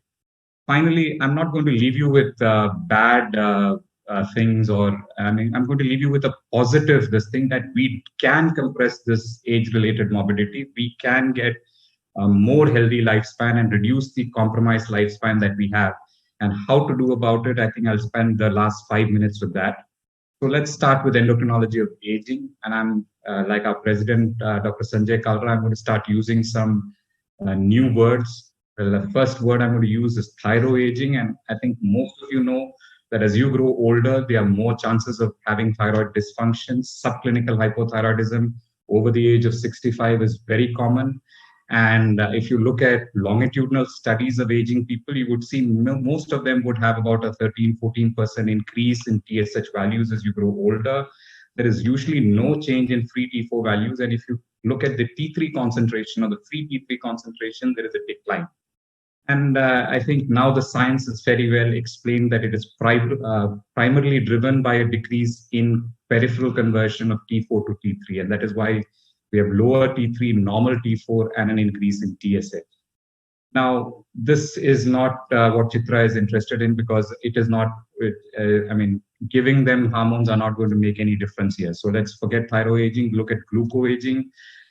D: Finally, I'm not going to leave you with bad things, or I'm going to leave you with a positive, this thing that we can compress this age-related morbidity. We can get a more healthy lifespan and reduce the compromised lifespan that we have. And how to do about it, I think I'll spend the last 5 minutes with that. So let's start with endocrinology of aging. And I'm like our president, Dr. Sanjay Kalra, I'm going to start using some new words. Well, the first word I'm going to use is thyroaging. And I think most of you know that as you grow older, there are more chances of having thyroid dysfunction. Subclinical hypothyroidism over the age of 65 is very common. And if you look at longitudinal studies of aging people, you would see most of them would have about a 13-14% increase in TSH values as you grow older. There is usually no change in free T4 values. And if you look at the T3 concentration or the free T3 concentration, there is a decline. And I think now the science is very well explained that it is primarily driven by a decrease in peripheral conversion of T4 to T3. And that is why we have lower T3, normal T4, and an increase in TSH. Now, this is not what Chitra is interested in, because it is not, giving them hormones are not going to make any difference here. So let's forget thyroaging, look at glucoaging.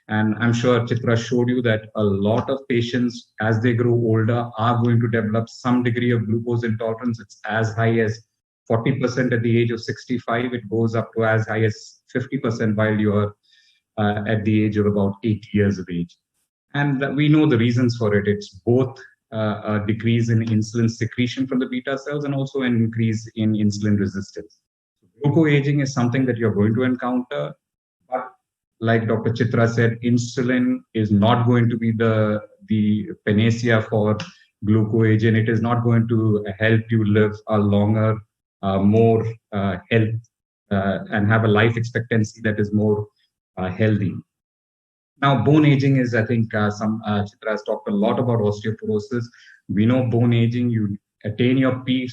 D: And I'm sure Chitra showed you that a lot of patients, as they grow older, are going to develop some degree of glucose intolerance. It's as high as 40% at the age of 65. It goes up to as high as 50% while you're at the age of about 80 years of age. And we know the reasons for it. It's both a decrease in insulin secretion from the beta cells and also an increase in insulin resistance. Glucoaging is something that you're going to encounter, but like Dr. Chitra said, insulin is not going to be the panacea for glucoaging. It is not going to help you live a longer, more health and have a life expectancy that is more healthy. Now, bone aging is, I think, Chitra has talked a lot about osteoporosis. We know bone aging, you attain your peak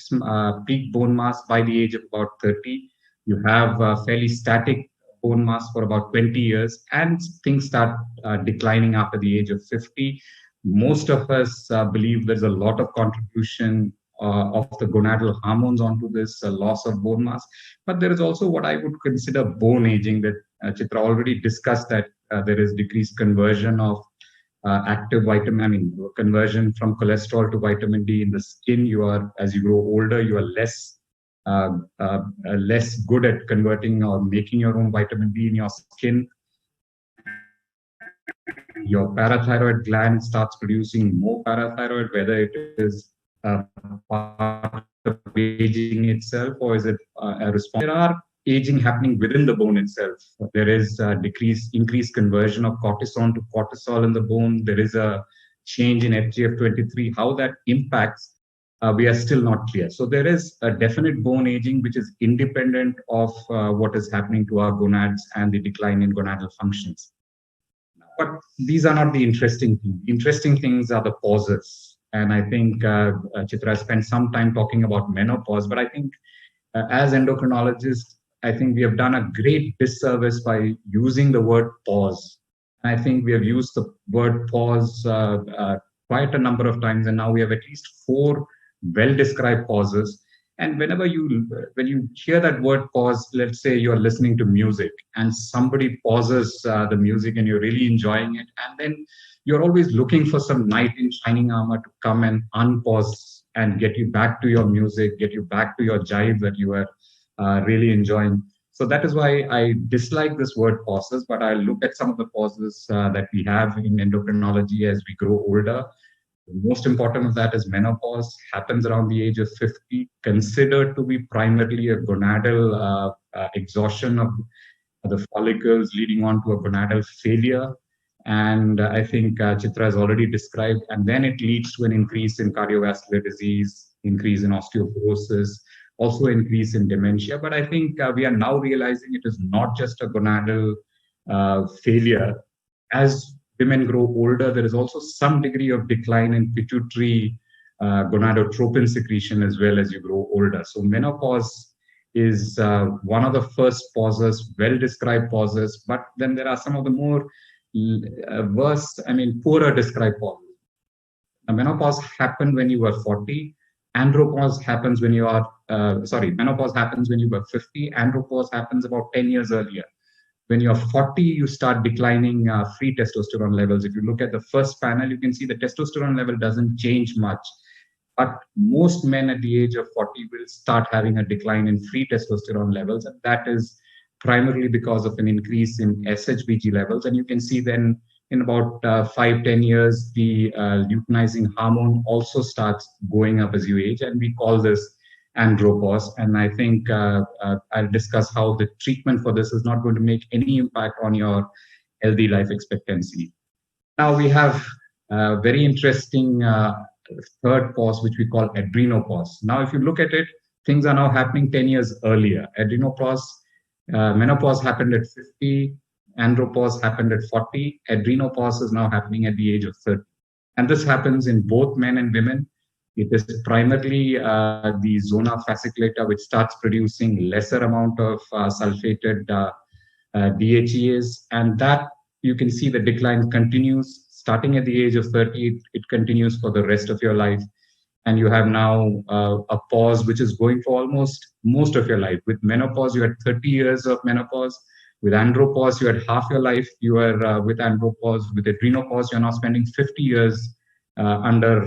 D: bone mass by the age of about 30. You have fairly static bone mass for about 20 years, and things start declining after the age of 50. Most of us believe there's a lot of contribution of the gonadal hormones onto this loss of bone mass. But there is also what I would consider bone aging, that Chitra already discussed, that there is decreased conversion of active vitamin, conversion from cholesterol to vitamin D in the skin. You are, as you grow older, you are less good at converting or making your own vitamin D in your skin. Your parathyroid gland starts producing more parathyroid, whether it is part of aging itself or is it a response. There are aging happening within the bone itself. There is increased conversion of cortisone to cortisol in the bone. There is a change in FGF23. How that impacts, we are still not clear. So there is a definite bone aging which is independent of what is happening to our gonads and the decline in gonadal functions. But these are not the interesting things. Interesting things are the pauses. And I think Chitra spent some time talking about menopause, but I think as endocrinologists, I think we have done a great disservice by using the word pause. I think we have used the word pause quite a number of times, and now we have at least 4 well-described pauses. And when you hear that word pause, let's say you're listening to music and somebody pauses the music and you're really enjoying it, and then you're always looking for some knight in shining armor to come and unpause and get you back to your music, get you back to your jive that you were really enjoying. So that is why I dislike this word pauses, but I look at some of the pauses that we have in endocrinology as we grow older. The most important of that is menopause, happens around the age of 50, considered to be primarily a gonadal exhaustion of the follicles leading on to a gonadal failure. And I think Chitra has already described, and then it leads to an increase in cardiovascular disease, increase in osteoporosis, also increase in dementia. But I think we are now realizing it is not just a gonadal failure. As women grow older, there is also some degree of decline in pituitary gonadotropin secretion as well as you grow older. So menopause is one of the first pauses, well-described pauses, but then there are some of the more poorer described pauses. Menopause happened when you were 40. Andropause happens when you are, menopause happens when you were 50. Andropause happens about 10 years earlier. When you're 40, you start declining free testosterone levels. If you look at the first panel, you can see the testosterone level doesn't change much. But most men at the age of 40 will start having a decline in free testosterone levels. And that is primarily because of an increase in SHBG levels. And you can see then in about 5-10 years, the luteinizing hormone also starts going up as you age. And we call this andropause. And I think I'll discuss how the treatment for this is not going to make any impact on your healthy life expectancy. Now we have a very interesting third pause, which we call adrenopause. Now, if you look at it, things are now happening 10 years earlier. Adrenopause, menopause happened at 50, andropause happened at 40, adrenopause is now happening at the age of 30. And this happens in both men and women. It is primarily the zona fasciculata, which starts producing lesser amount of sulfated DHEAs. And that you can see the decline continues. Starting at the age of 30, it continues for the rest of your life. And you have now a pause, which is going for almost most of your life. With menopause, you had 30 years of menopause. With andropause, you had half your life. You are with andropause. With adrenopause, you're now spending 50 years under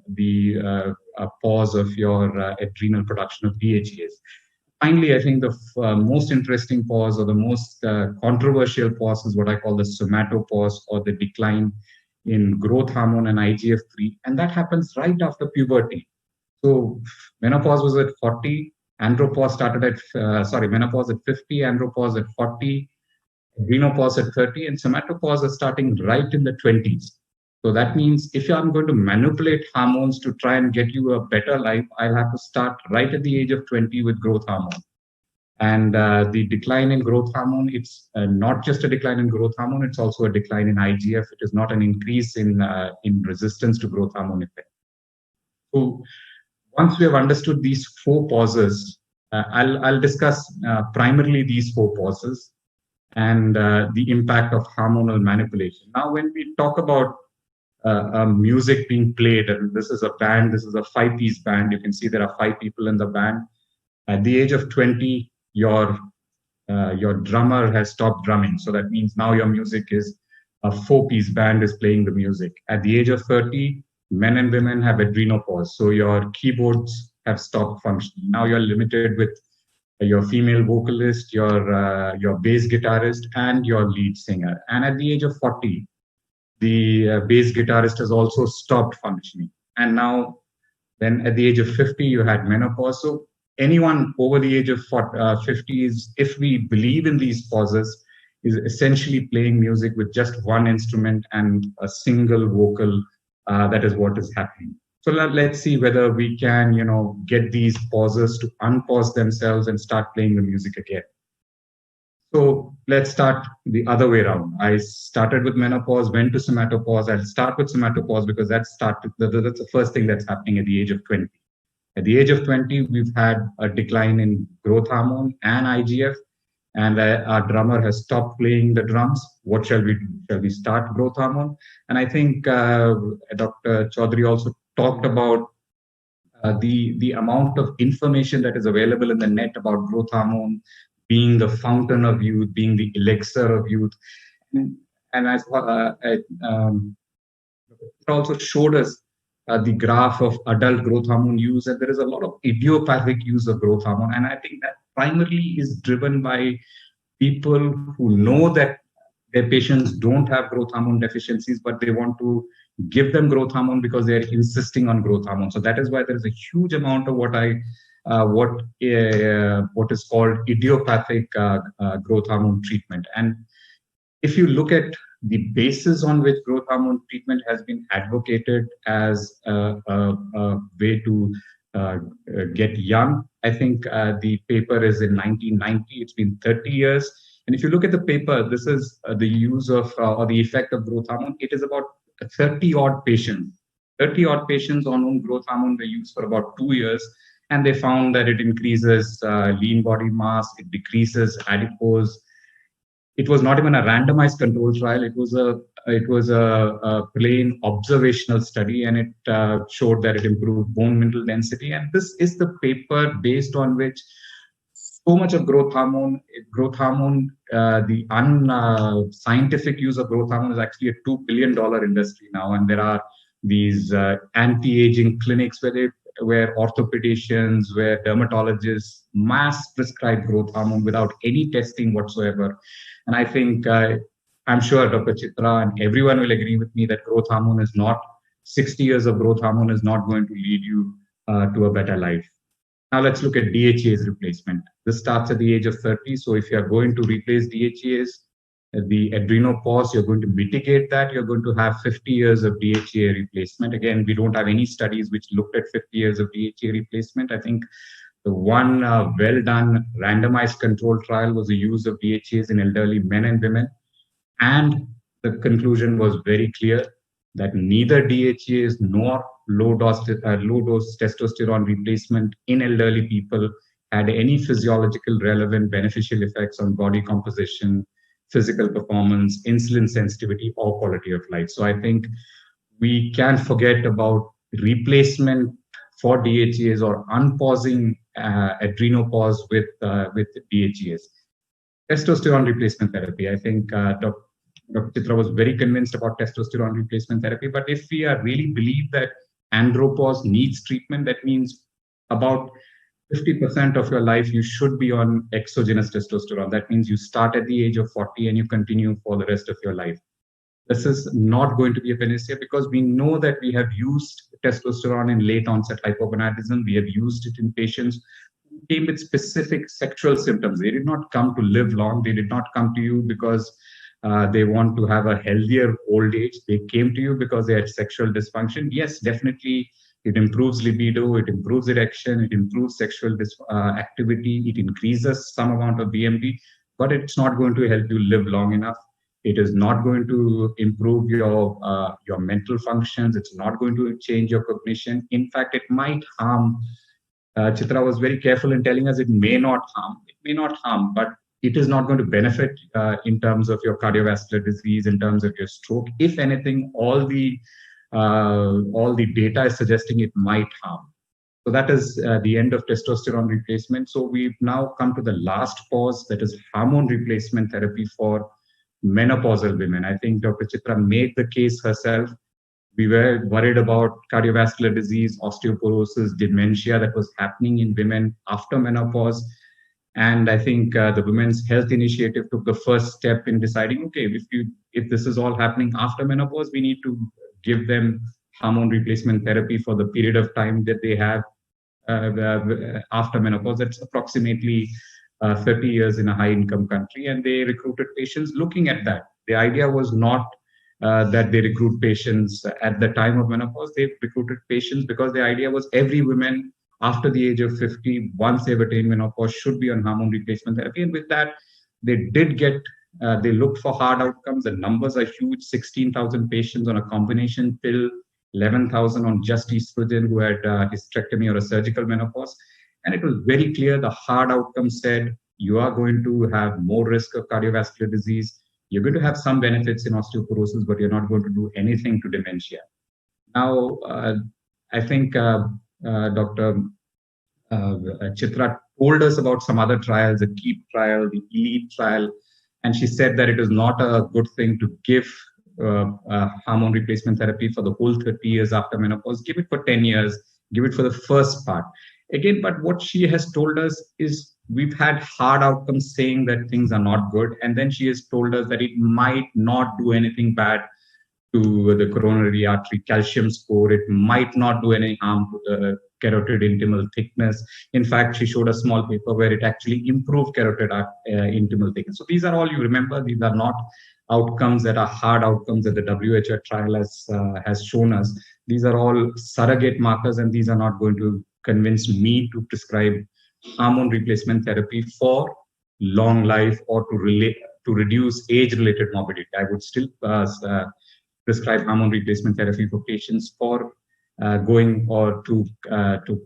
D: the pause of your adrenal production of DHEAs. Finally, I think the most interesting pause or the most controversial pause is what I call the somatopause, or the decline in growth hormone and IGF-3. And that happens right after puberty. So menopause was at 40, andropause started at, menopause at 50, andropause at 40, adrenopause at 30, and somatopause is starting right in the 20s. So that means if I'm going to manipulate hormones to try and get you a better life, I'll have to start right at the age of 20 with growth hormone. And the decline in growth hormone, it's not just a decline in growth hormone, it's also a decline in IGF. It is not an increase in resistance to growth hormone effect. So once we have understood these 4 pauses, I'll discuss primarily these 4 pauses and the impact of hormonal manipulation. Now, when we talk about music being played, and this is a band, this is a 5-piece band. You can see there are 5 people in the band. At the age of 20, your drummer has stopped drumming. So that means now your music is a 4-piece band is playing the music. At the age of 30, men and women have adrenopause. So your keyboards have stopped functioning. Now you're limited with your female vocalist, your bass guitarist, and your lead singer. And at the age of 40, the bass guitarist has also stopped functioning. And now, then at the age of 50, you had menopause. So anyone over the age of 50 is, if we believe in these pauses, is essentially playing music with just one instrument and a single vocal. That is what is happening. So let's see whether we can, get these pauses to unpause themselves and start playing the music again. So let's start the other way around. I started with menopause, went to somatopause. I'll start with somatopause because that's the first thing that's happening at the age of 20. At the age of 20, we've had a decline in growth hormone and IGF, and our drummer has stopped playing the drums. What shall we do? Shall we start growth hormone? And I think Dr. Chaudhary also talked about the amount of information that is available in the net about growth hormone being the fountain of youth, being the elixir of youth. And as it also showed us the graph of adult growth hormone use, and there is a lot of idiopathic use of growth hormone. And I think that primarily is driven by people who know that their patients don't have growth hormone deficiencies, but they want to give them growth hormone because they're insisting on growth hormone. So that is why there is a huge amount of what is called idiopathic growth hormone treatment. And if you look at the basis on which growth hormone treatment has been advocated as a way to get young, I think the paper is in 1990. It's been 30 years. And if you look at the paper, this is the use of or the effect of growth hormone. It is about 30 odd patients. 30 odd patients on whom growth hormone were used for about 2 years. And they found that it increases lean body mass, it decreases adipose. It was not even a randomized control trial. It was a plain observational study, and it showed that it improved bone mineral density. And this is the paper based on which so much of growth hormone, the unscientific use of growth hormone is actually a $2 billion industry now. And there are these anti-aging clinics where orthopedicians, where dermatologists mass prescribe growth hormone without any testing whatsoever. And I think, I'm sure Dr. Chitra and everyone will agree with me that growth hormone is not, 60 years of growth hormone is not going to lead you to a better life. Now let's look at DHEA's replacement. This starts at the age of 30. So if you're going to replace DHEAs, the adrenopause, you're going to mitigate that. You're going to have 50 years of DHEA replacement. Again, we don't have any studies which looked at 50 years of DHEA replacement. I think the one well-done randomized controlled trial was the use of DHEAs in elderly men and women. And the conclusion was very clear that neither DHEAs nor low-dose testosterone replacement in elderly people had any physiological relevant beneficial effects on body composition, physical performance, insulin sensitivity, or quality of life. So I think we can forget about replacement for DHEAs or unpausing adrenopause with DHEAs. Testosterone replacement therapy. I think Dr. Chitra was very convinced about testosterone replacement therapy. But if we really believe that andropause needs treatment, that means about 50% of your life you should be on exogenous testosterone. That means you start at the age of 40 and you continue for the rest of your life. This is not going to be a panacea because we know that we have used testosterone in late onset hypogonadism. We have used it in patients who came with specific sexual symptoms. They did not come to live long. They did not come to you because they want to have a healthier old age. They came to you because they had sexual dysfunction. Yes, definitely, it improves libido, it improves erection, it improves sexual activity, it increases some amount of BMD, but it's not going to help you live long enough. It is not going to improve your mental functions. It's not going to change your cognition. In fact, it might harm. Chitra was very careful in telling us it may not harm. It may not harm, but it is not going to benefit in terms of your cardiovascular disease, in terms of your stroke. If anything, all the data is suggesting it might harm. So that is the end of testosterone replacement. So we've now come to the last pause, that is hormone replacement therapy for menopausal women. I think Dr. Chitra made the case herself. We were worried about cardiovascular disease, osteoporosis, dementia that was happening in women after menopause. And I think the Women's Health Initiative took the first step in deciding, okay, if this is all happening after menopause, we need to give them hormone replacement therapy for the period of time that they have after menopause. That's approximately 30 years in a high-income country. And they recruited patients looking at that. The idea was not that they recruit patients at the time of menopause. They recruited patients because the idea was every woman after the age of 50, once they've attained menopause, should be on hormone replacement therapy. And with that, they did get, they looked for hard outcomes. The numbers are huge, 16,000 patients on a combination pill 11,000 on just estrogen who had hysterectomy or a surgical menopause. And it was very clear the hard outcome said you are going to have more risk of cardiovascular disease. You're going to have some benefits in osteoporosis, but you're not going to do anything to dementia. Now, I think Dr. Chitra told us about some other trials, the KEEP trial, the ELITE trial, and she said that it is not a good thing to give hormone replacement therapy for the whole 30 years after menopause. Give it for 10 years, give it for the first part. Again, but what she has told us is we've had hard outcomes saying that things are not good, and then she has told us that it might not do anything bad to the coronary artery calcium score. It might not do any harm to the carotid intimal thickness. In fact, she showed a small paper where it actually improved carotid intimal thickness. So these are all you remember. These are not outcomes that are hard outcomes that the WHO trial has shown us. These are all surrogate markers, and these are not going to convince me to prescribe hormone replacement therapy for long life or to reduce age-related morbidity. I would still prescribe hormone replacement therapy for patients for going or to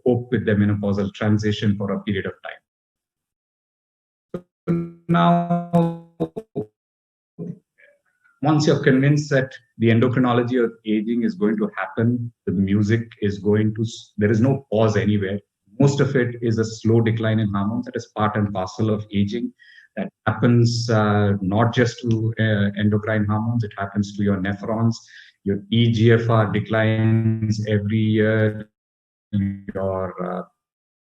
D: cope with the menopausal transition for a period of time. Now, once you're convinced that the endocrinology of aging is going to happen, the music is going to, there is no pause anywhere. Most of it is a slow decline in hormones that is part and parcel of aging. That happens not just to endocrine hormones, it happens to your nephrons. Your EGFR declines every year, your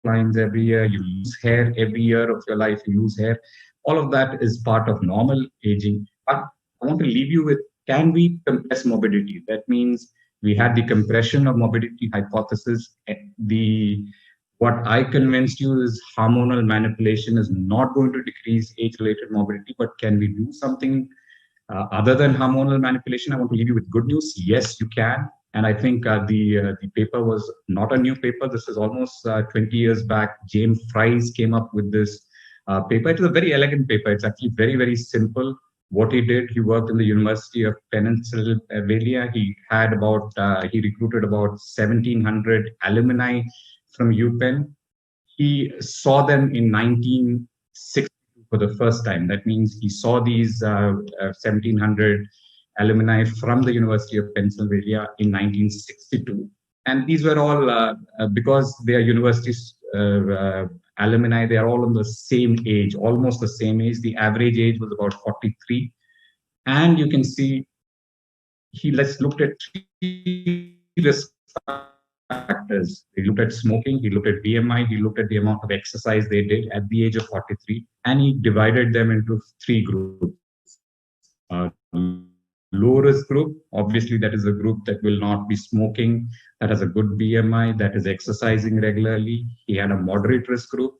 D: declines every year, you lose hair every year of your life, you lose hair. All of that is part of normal aging. But I want to leave you with, can we compress morbidity? That means we had the compression of morbidity hypothesis. What I convinced you is hormonal manipulation is not going to decrease age-related morbidity, but can we do something other than hormonal manipulation? I want to leave you with good news. Yes, you can. And I think the paper was not a new paper. This is almost 20 years back. James Fries came up with this paper. It is a very elegant paper. It's actually very, very simple. What he did, he worked in the University of Pennsylvania. He recruited about 1,700 alumni from UPenn. He saw them in 1960 for the first time. That means he saw these 1,700 alumni from the University of Pennsylvania in 1962. And these were all, because they are universities alumni, they are all on the same age, almost the same age. The average age was about 43. And you can see, let's look at three risk factors. He looked at smoking, he looked at BMI, he looked at the amount of exercise they did at the age of 43, and he divided them into three groups. Low risk group, obviously that is a group that will not be smoking, that has a good BMI, that is exercising regularly. He had a moderate risk group,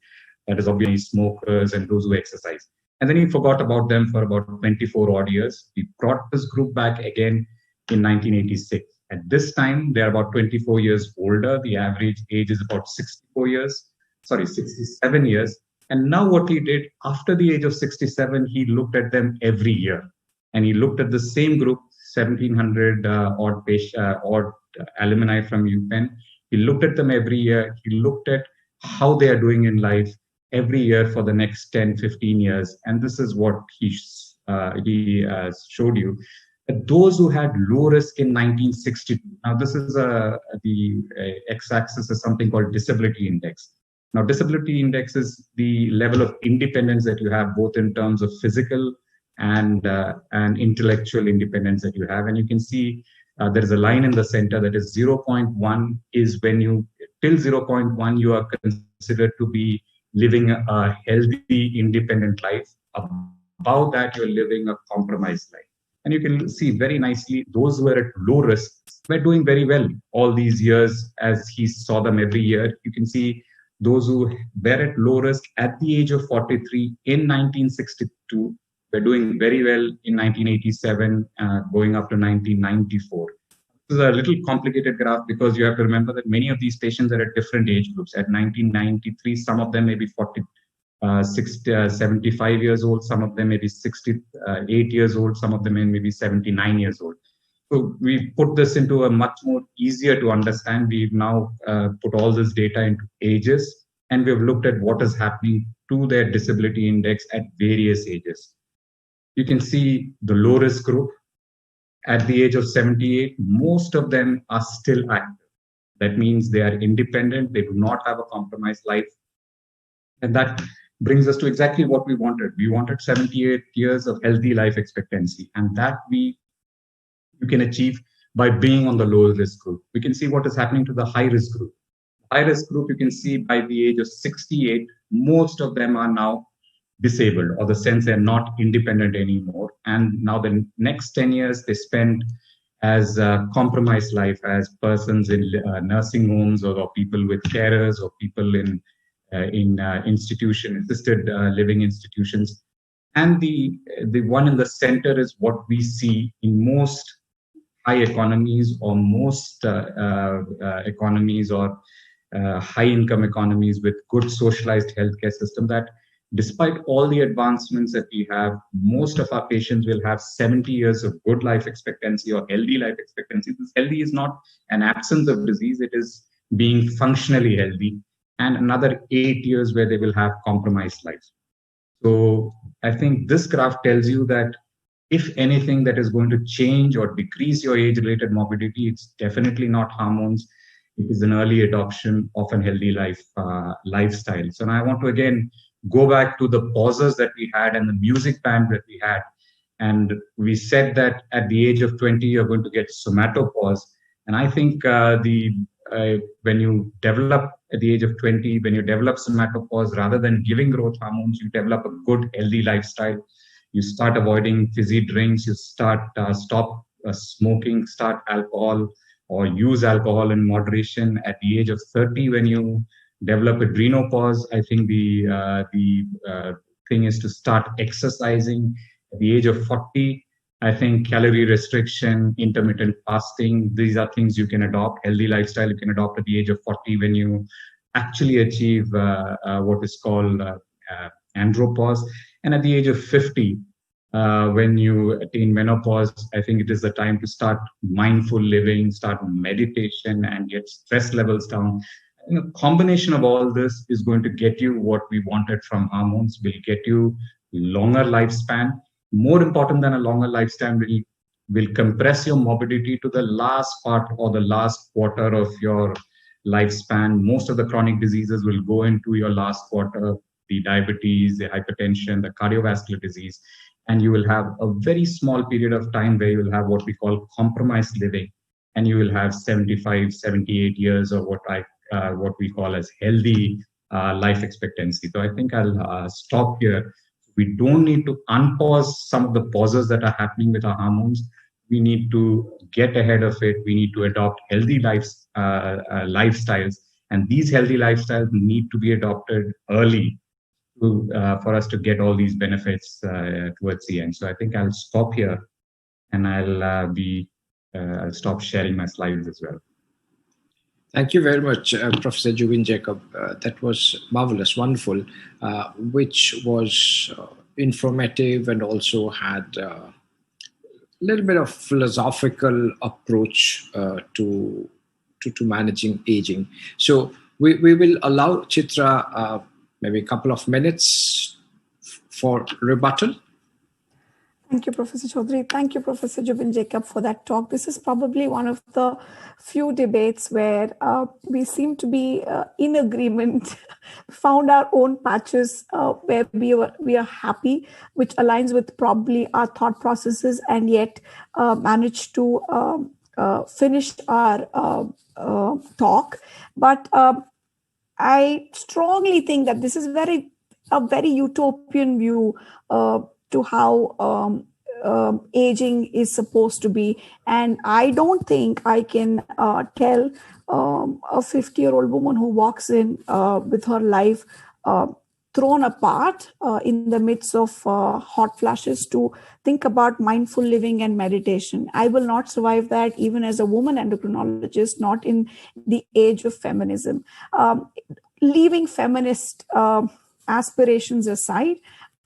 D: that is obviously smokers and those who exercise. And then he forgot about them for about 24 odd years. He brought this group back again in 1986. At this time, they are about 24 years older. The average age is about 67 years. And now what he did, after the age of 67, he looked at them every year. And he looked at the same group, 1,700 odd alumni from UPenn. He looked at them every year. He looked at how they are doing in life every year for the next 10, 15 years. And this is what he showed you. Those who had low risk in 1962. Now, this is the x-axis is something called disability index. Now, disability index is the level of independence that you have, both in terms of physical and intellectual independence that you have. And you can see there is a line in the center that is 0.1 is when you, till 0.1, you are considered to be living a healthy, independent life. Above that, you're living a compromised life. And you can see very nicely, those who were at low risk were doing very well all these years as he saw them every year. You can see those who were at low risk at the age of 43 in 1962 were doing very well in 1987, going up to 1994. This is a little complicated graph because you have to remember that many of these patients are at different age groups. At 1993, some of them may be 75 years old, some of them may be 68 years old, some of them may be 79 years old. So we put this into a much more easier to understand. We've now put all this data into ages, and we've looked at what is happening to their disability index at various ages. You can see the low risk group at the age of 78, most of them are still active. That means they are independent, they do not have a compromised life. And that brings us to exactly what we wanted. We wanted 78 years of healthy life expectancy, and that you can achieve by being on the low risk group. We can see what is happening to the high risk group. High risk group, you can see by the age of 68, most of them are now disabled, or the sense they're not independent anymore. And now the next 10 years they spend as compromised life, as persons in nursing homes, or people with carers, or people in assisted living institutions. And the one in the center is what we see in most high economies, or most economies, or high income economies with good socialized healthcare system, that despite all the advancements that we have, most of our patients will have 70 years of good life expectancy or healthy life expectancy. This healthy is not an absence of disease, it is being functionally healthy, and another 8 years where they will have compromised lives. So I think this graph tells you that if anything that is going to change or decrease your age-related morbidity, it's definitely not hormones. It is an early adoption of a healthy lifestyle. So now I want to again go back to the pauses that we had and the music band that we had. And we said that at the age of 20, you're going to get somatopause. And I think when you develop at the age of 20, when you develop somatopause, rather than giving growth hormones, you develop a good, healthy lifestyle. You start avoiding fizzy drinks, you stop smoking, start alcohol, or use alcohol in moderation. At the age of 30, when you develop adrenopause, I think the thing is to start exercising. At the age of 40, I think calorie restriction, intermittent fasting, these are things you can adopt. Healthy lifestyle you can adopt at the age of 40 when you actually achieve what is called andropause. And at the age of 50, when you attain menopause, I think it is the time to start mindful living, start meditation, and get stress levels down. A combination of all this is going to get you what we wanted from hormones, will get you longer lifespan. More important than a longer lifespan, will compress your morbidity to the last part or the last quarter of your lifespan. Most of the chronic diseases will go into your last quarter, the diabetes, the hypertension, the cardiovascular disease. And you will have a very small period of time where you will have what we call compromised living. And you will have 75, 78 years of what we call as healthy life expectancy. So I think I'll stop here. We don't need to unpause some of the pauses that are happening with our hormones. We need to get ahead of it. We need to adopt healthy lifestyles. And these healthy lifestyles need to be adopted early for us to get all these benefits towards the end. So I think I'll stop here, and I'll stop sharing my slides as well.
B: Thank you very much, Professor Jubin Jacob. That was marvelous, wonderful, which was informative and also had a little bit of philosophical approach to managing aging. So we will allow Chitra maybe a couple of minutes for rebuttal.
C: Thank you, Professor Chaudhary. Thank you, Professor Jubin Jacob, for that talk. This is probably one of the few debates where we seem to be in agreement, found our own patches where we are happy, which aligns with probably our thought processes, and yet managed to finish our talk. But I strongly think that this is a very utopian view to how aging is supposed to be. And I don't think I can tell a 50-year-old woman who walks in with her life thrown apart in the midst of hot flashes to think about mindful living and meditation. I will not survive that even as a woman endocrinologist, not in the age of feminism. Leaving feminist aspirations aside,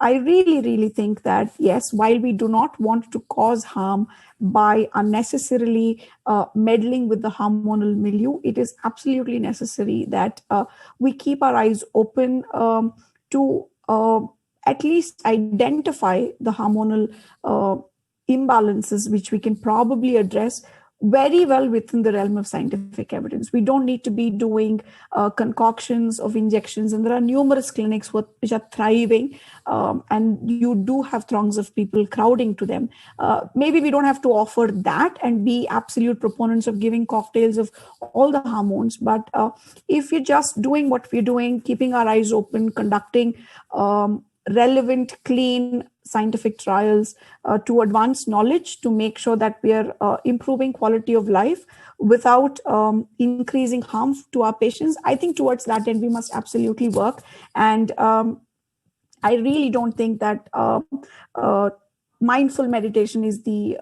C: I really, really think that, yes, while we do not want to cause harm by unnecessarily meddling with the hormonal milieu, it is absolutely necessary that we keep our eyes open to at least identify the hormonal imbalances, which we can probably address very well within the realm of scientific evidence. We don't need to be doing concoctions of injections, and there are numerous clinics which are thriving, and you do have throngs of people crowding to them. Maybe we don't have to offer that and be absolute proponents of giving cocktails of all the hormones, but if you're just doing what we're doing, keeping our eyes open, conducting relevant, clean scientific trials to advance knowledge, to make sure that we are improving quality of life without increasing harm to our patients, I think towards that end we must absolutely work. And I really don't think that mindful meditation is the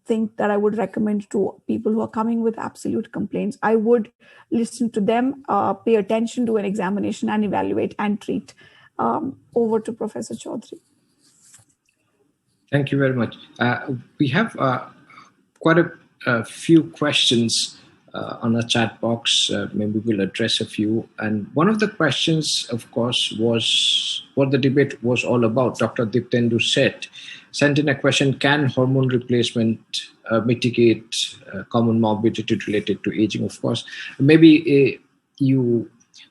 C: thing that I would recommend to people who are coming with absolute complaints. I would listen to them, pay attention to an examination, and evaluate and treat. Over to Professor Chaudhary.
B: Thank you very much. We have quite a few questions on our chat box. Maybe we'll address a few. And one of the questions, of course, was what the debate was all about. Dr. Diptendu sent in a question: can hormone replacement mitigate common morbidity related to aging? Of course, maybe you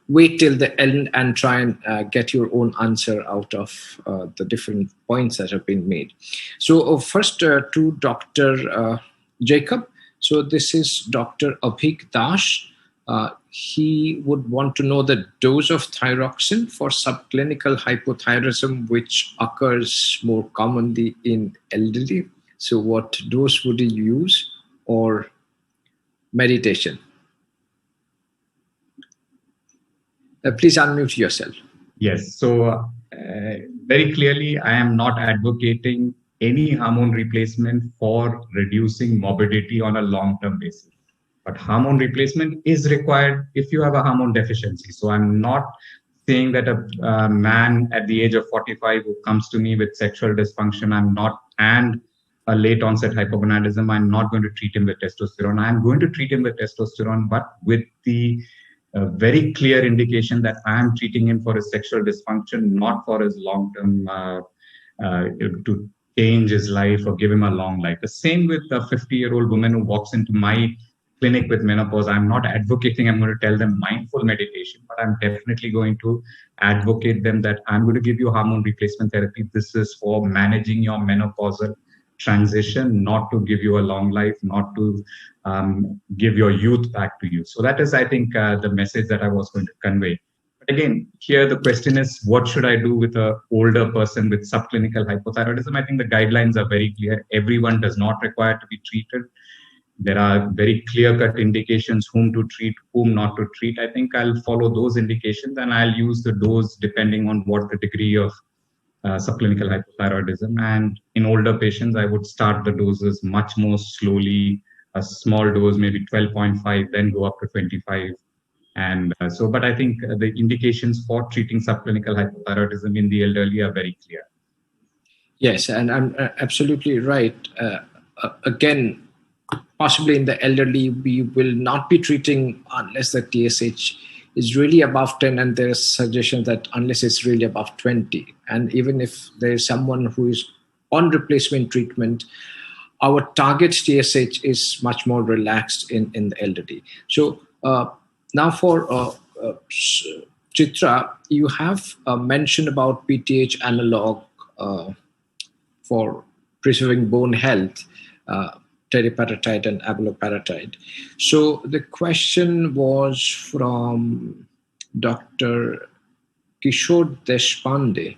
B: wait till the end and try and get your own answer out of the different points that have been made. So first to Dr. Jacob. So this is Dr. Abhik Dash. He would want to know the dose of thyroxine for subclinical hypothyroidism, which occurs more commonly in elderly. So what dose would he use, or meditation? Please unmute yourself.
D: Yes. So very clearly, I am not advocating any hormone replacement for reducing morbidity on a long-term basis. But hormone replacement is required if you have a hormone deficiency. So I'm not saying that a man at the age of 45 who comes to me with sexual dysfunction, and a late onset hypogonadism, I'm not going to treat him with testosterone. I'm going to treat him with testosterone, but with the very clear indication that I am treating him for his sexual dysfunction, not for his long-term to change his life or give him a long life. The same with a 50-year-old woman who walks into my clinic with menopause. I'm not advocating I'm going to tell them mindful meditation, but I'm definitely going to advocate them that I'm going to give you hormone replacement therapy. This is for managing your menopausal transition, not to give you a long life, not to give your youth back to you. So that is, I think, the message that I was going to convey. But again, here the question is, what should I do with an older person with subclinical hypothyroidism? I think the guidelines are very clear. Everyone does not require to be treated. There are very clear-cut indications whom to treat, whom not to treat. I think I'll follow those indications, and I'll use the dose depending on what the degree of subclinical hypothyroidism. And in older patients, I would start the doses much more slowly, a small dose, maybe 12.5, then go up to 25. And but I think the indications for treating subclinical hypothyroidism in the elderly are very clear.
B: Yes, and I'm absolutely right. Again, possibly in the elderly, we will not be treating unless the TSH is really above 10, and there is suggestion that unless it's really above 20. And even if there is someone who is on replacement treatment, our target TSH is much more relaxed in the elderly. So now for Chitra, you have mentioned about PTH analog for preserving bone health, teriparatide and abaloparatide. So the question was from Dr. Kishore Deshpande,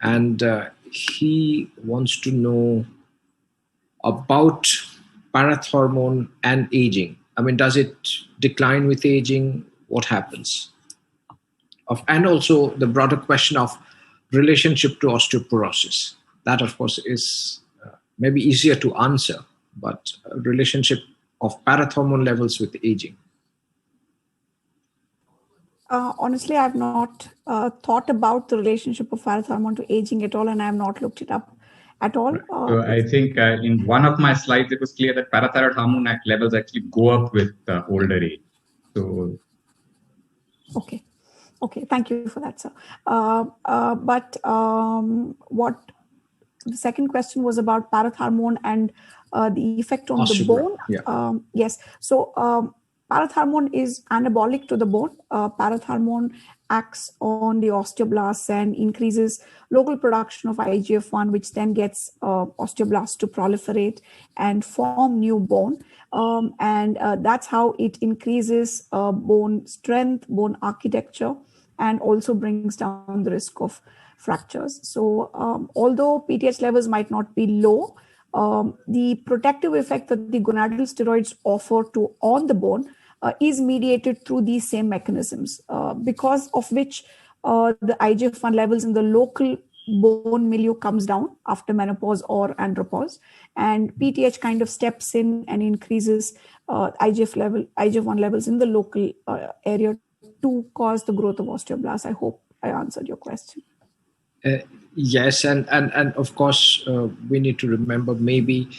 B: and he wants to know about parathormone and aging. I mean, does it decline with aging? What happens? And also the broader question of relationship to osteoporosis. That, of course, is maybe easier to answer, but relationship of parathormone levels with aging.
C: Honestly, I've not thought about the relationship of parathormone to aging at all, and I have not looked it up at all.
D: So I think in one of my slides, it was clear that parathyroid hormone levels actually go up with older age. So,
C: okay, thank you for that, sir. But what the second question was about parathormone and the effect on the bone.
B: Yeah.
C: Yes. So parathormone is anabolic to the bone. Parathormone acts on the osteoblasts and increases local production of IGF-1, which then gets osteoblasts to proliferate and form new bone. And that's how it increases bone strength, bone architecture, and also brings down the risk of fractures. So although PTH levels might not be low, the protective effect that the gonadal steroids offer on the bone is mediated through these same mechanisms, because of which the IGF-1 levels in the local bone milieu comes down after menopause or andropause, and PTH kind of steps in and increases IGF-1 levels in the local area to cause the growth of osteoblasts. I hope I answered your question.
B: Yes, and of course, we need to remember maybe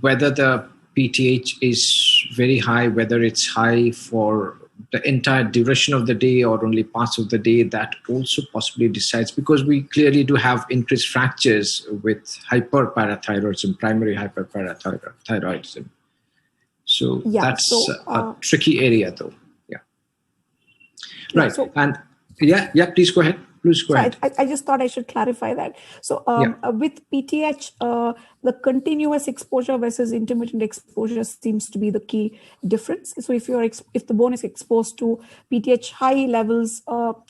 B: whether the PTH is very high, whether it's high for the entire duration of the day or only parts of the day, that also possibly decides, because we clearly do have increased fractures with hyperparathyroidism, primary hyperparathyroidism. So
C: yeah,
B: that's a tricky area, though. Yeah. Right.
C: So,
B: and yeah, please go ahead.
C: I just thought I should clarify that. So with PTH, the continuous exposure versus intermittent exposure seems to be the key difference. So if the bone is exposed to PTH high levels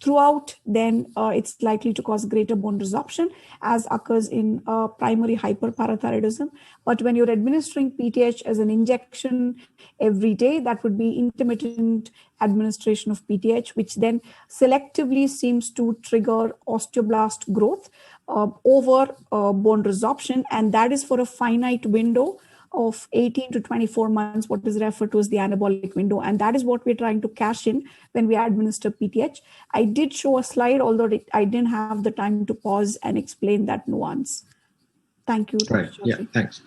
C: throughout, then it's likely to cause greater bone resorption, as occurs in primary hyperparathyroidism. But when you're administering PTH as an injection every day, that would be intermittent administration of PTH, which then selectively seems to trigger osteoblast growth over bone resorption, and that is for a finite window of 18 to 24 months, what is referred to as the anabolic window, and that is what we're trying to cash in when we administer PTH. I did show a slide, although I didn't have the time to pause and explain that nuance. Thank you.
B: Right. Yeah, thanks.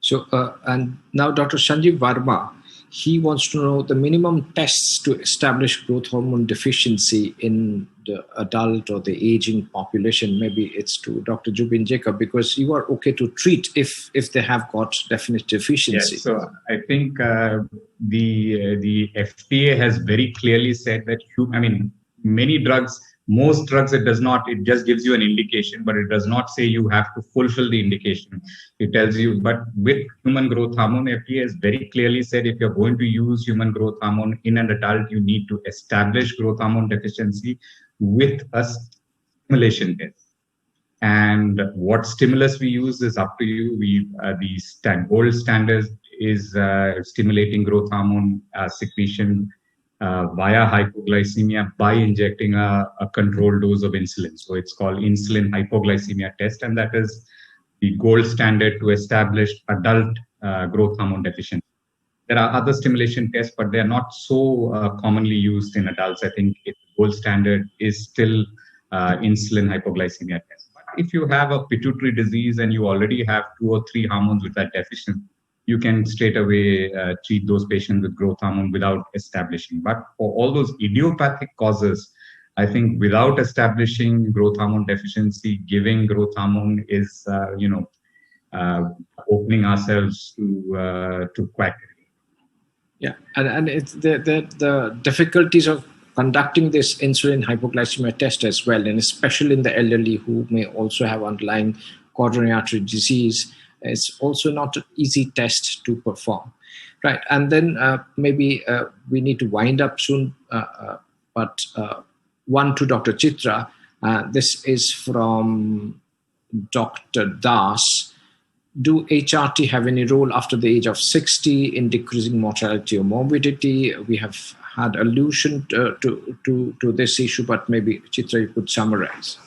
B: So, and now Dr. Sanjeev Varma, he wants to know the minimum tests to establish growth hormone deficiency in the adult or the aging population. Maybe it's to Dr. Jubin Jacob, because you are okay to treat if they have got definite deficiency.
D: Yes, so I think the FDA has very clearly said that, many drugs, most drugs, it just gives you an indication, but it does not say you have to fulfill the indication. It tells you, but with human growth hormone, FDA has very clearly said if you're going to use human growth hormone in an adult, you need to establish growth hormone deficiency with a stimulation test. And what stimulus we use is up to you. The gold standard is stimulating growth hormone secretion via hypoglycemia by injecting a controlled dose of insulin. So it's called insulin hypoglycemia test, and that is the gold standard to establish adult growth hormone deficiency. There are other stimulation tests, but they're not so commonly used in adults. I think the gold standard is still insulin hypoglycemia test. But if you have a pituitary disease and you already have 2 or 3 hormones which are deficient, you can straight away treat those patients with growth hormone without establishing. But for all those idiopathic causes, I think without establishing growth hormone deficiency, giving growth hormone is, opening ourselves to quackery.
B: Yeah, and it's the difficulties of conducting this insulin hypoglycemia test as well, and especially in the elderly who may also have underlying coronary artery disease. It's also not an easy test to perform, right? And then maybe we need to wind up soon, but one to Dr. Chitra. This is from Dr. Das. Do HRT have any role after the age of 60 in decreasing mortality or morbidity? We have had allusion to this issue, but maybe Chitra, you could summarize.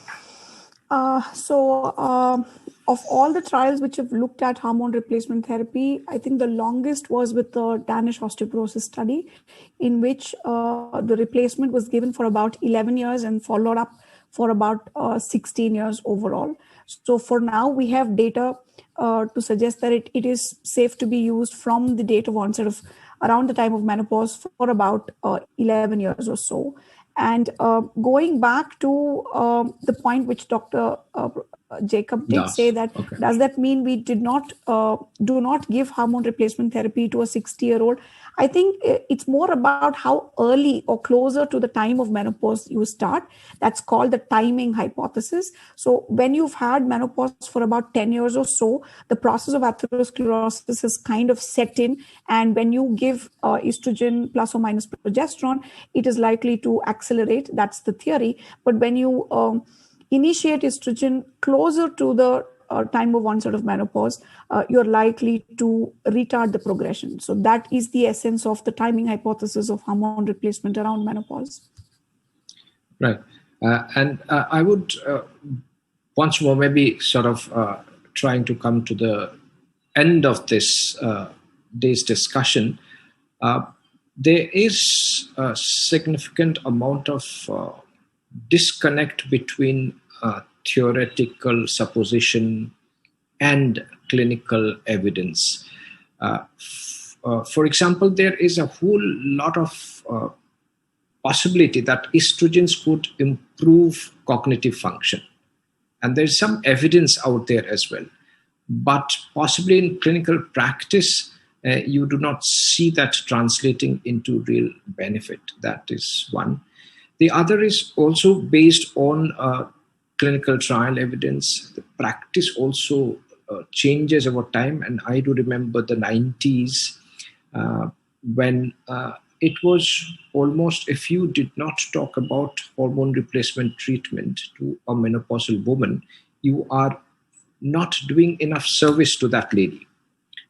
C: Of all the trials which have looked at hormone replacement therapy, I think the longest was with the Danish osteoporosis study, in which the replacement was given for about 11 years and followed up for about 16 years overall. So for now, we have data to suggest that it is safe to be used from the date of onset of around the time of menopause for about 11 years or so. And going back to the point which Dr. Jacob did say that, does that mean we do not give hormone replacement therapy to a 60-year-old? I think it's more about how early or closer to the time of menopause you start. That's called the timing hypothesis. So when you've had menopause for about 10 years or so, the process of atherosclerosis is kind of set in. And when you give estrogen plus or minus progesterone, it is likely to accelerate. That's the theory. But when you initiate estrogen closer to the time of onset of menopause, you're likely to retard the progression. So that is the essence of the timing hypothesis of hormone replacement around menopause.
B: Right. And I would once more maybe sort of trying to come to the end of this day's discussion. There is a significant amount of disconnect between theoretical supposition and clinical evidence. For example, there is a whole lot of possibility that estrogens could improve cognitive function. And there's some evidence out there as well. But possibly in clinical practice, you do not see that translating into real benefit. That is one. The other is also based on clinical trial evidence. The practice also changes over time. And I do remember the 90s when it was almost, if you did not talk about hormone replacement treatment to a menopausal woman, you are not doing enough service to that lady.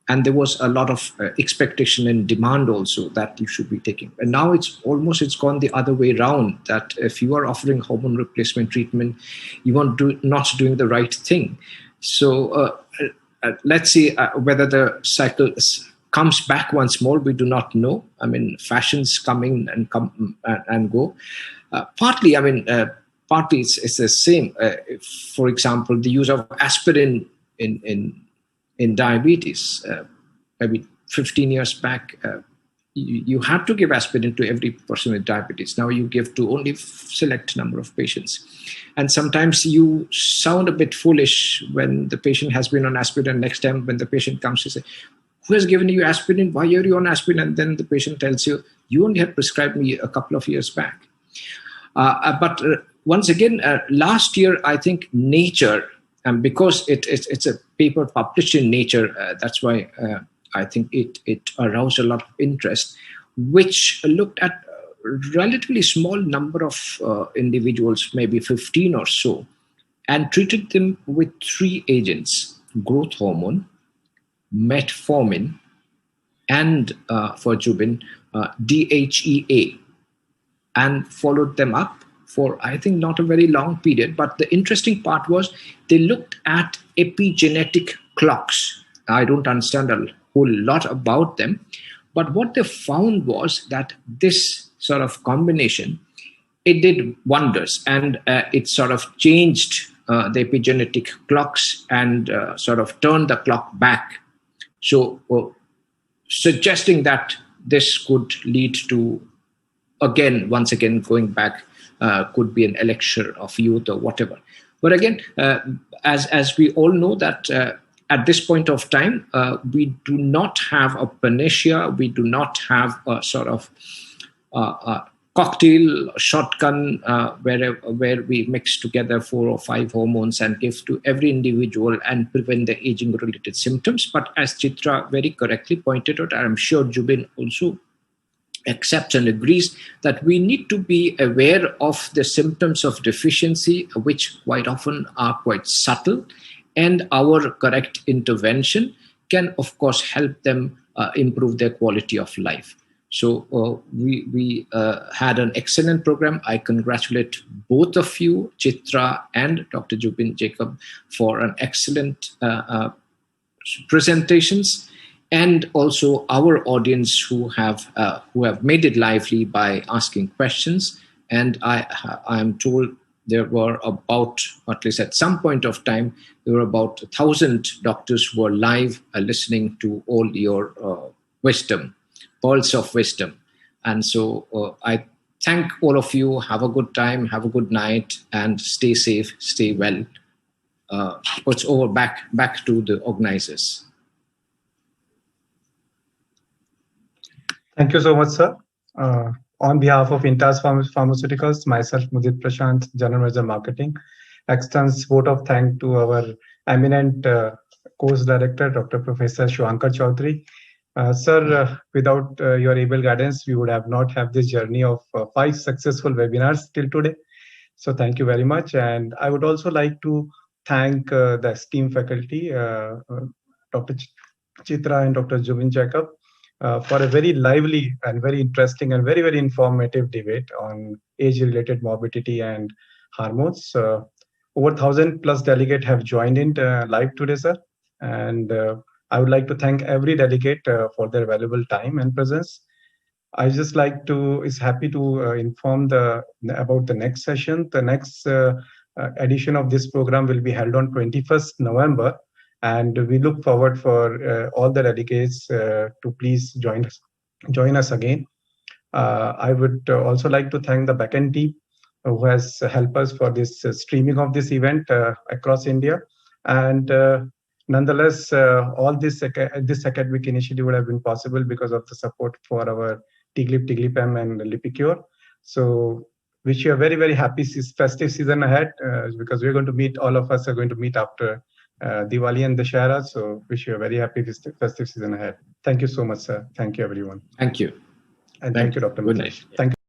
B: And there was a lot of expectation and demand also that you should be taking. And now it's gone the other way around, that if you are offering hormone replacement treatment, you are not doing the right thing. So let's see whether the cycle comes back once more. We do not know. I mean, fashions coming and come and go. Partly it's the same. For example, the use of aspirin in diabetes, maybe 15 years back, you had to give aspirin to every person with diabetes. Now you give to only select number of patients. And sometimes you sound a bit foolish when the patient has been on aspirin. Next time when the patient comes, you say, who has given you aspirin? Why are you on aspirin? And then the patient tells you, you only had prescribed me a couple of years back. But once again, last year, I think Nature, and because it's a paper published in Nature, that's why I think it aroused a lot of interest, which looked at a relatively small number of individuals, maybe 15 or so, and treated them with 3 agents: growth hormone, metformin, and for Jubin, DHEA, and followed them up for, I think, not a very long period. But the interesting part was they looked at epigenetic clocks. I don't understand a whole lot about them, but what they found was that this sort of combination, it did wonders, and it sort of changed the epigenetic clocks and sort of turned the clock back. So suggesting that this could lead to, once again, going back, could be an elixir of youth or whatever. But again, as we all know that at this point of time, we do not have a panacea. We do not have a sort of cocktail, shotgun, where we mix together 4 or 5 hormones and give to every individual and prevent the aging-related symptoms. But as Chitra very correctly pointed out, I'm sure Jubin also accepts and agrees that we need to be aware of the symptoms of deficiency, which quite often are quite subtle, and our correct intervention can, of course, help them improve their quality of life. So we had an excellent program. I congratulate both of you, Chitra and Dr. Jubin Jacob, for an excellent presentations, and also our audience who have made it lively by asking questions. And I am told there were about, at least at some point of time, there were about 1,000 doctors who were live listening to all your wisdom, pearls of wisdom. And so I thank all of you. Have a good time, have a good night, and stay safe, stay well. It's over, back to the organizers.
E: Thank you so much, sir. On behalf of Intas Pharmaceuticals, myself, Mudit Prashant, General Manager Marketing, extends vote of thanks to our eminent course director, Dr. Professor Shuankar Chaudhary. Sir, without your able guidance, we would have not have this journey of 5 successful webinars till today. So thank you very much. And I would also like to thank the esteemed faculty, Dr. Chitra and Dr. Jubin Jacob, for a very lively and very interesting and very, very informative debate on age-related morbidity and hormones. Over 1,000 plus delegates have joined in live today, sir. And I would like to thank every delegate for their valuable time and presence. I just like to is happy to inform about the next session. The next edition of this program will be held on 21st November. And we look forward for all the delegates to please join us again. I would also like to thank the backend team who has helped us for this streaming of this event across India. And nonetheless, all this academic initiative would have been possible because of the support for our TGLIP, TGLIPM, and Lipicure. So wish you a very, very happy festive season ahead because we're going to meet, all of us are going to meet after Diwali and Dashara. So wish you a very happy festive season ahead. Thank you so much, sir. Thank you, everyone.
B: Thank you.
E: And thank you, Dr.
B: Good
E: Mitesh.
B: night.
E: Thank you.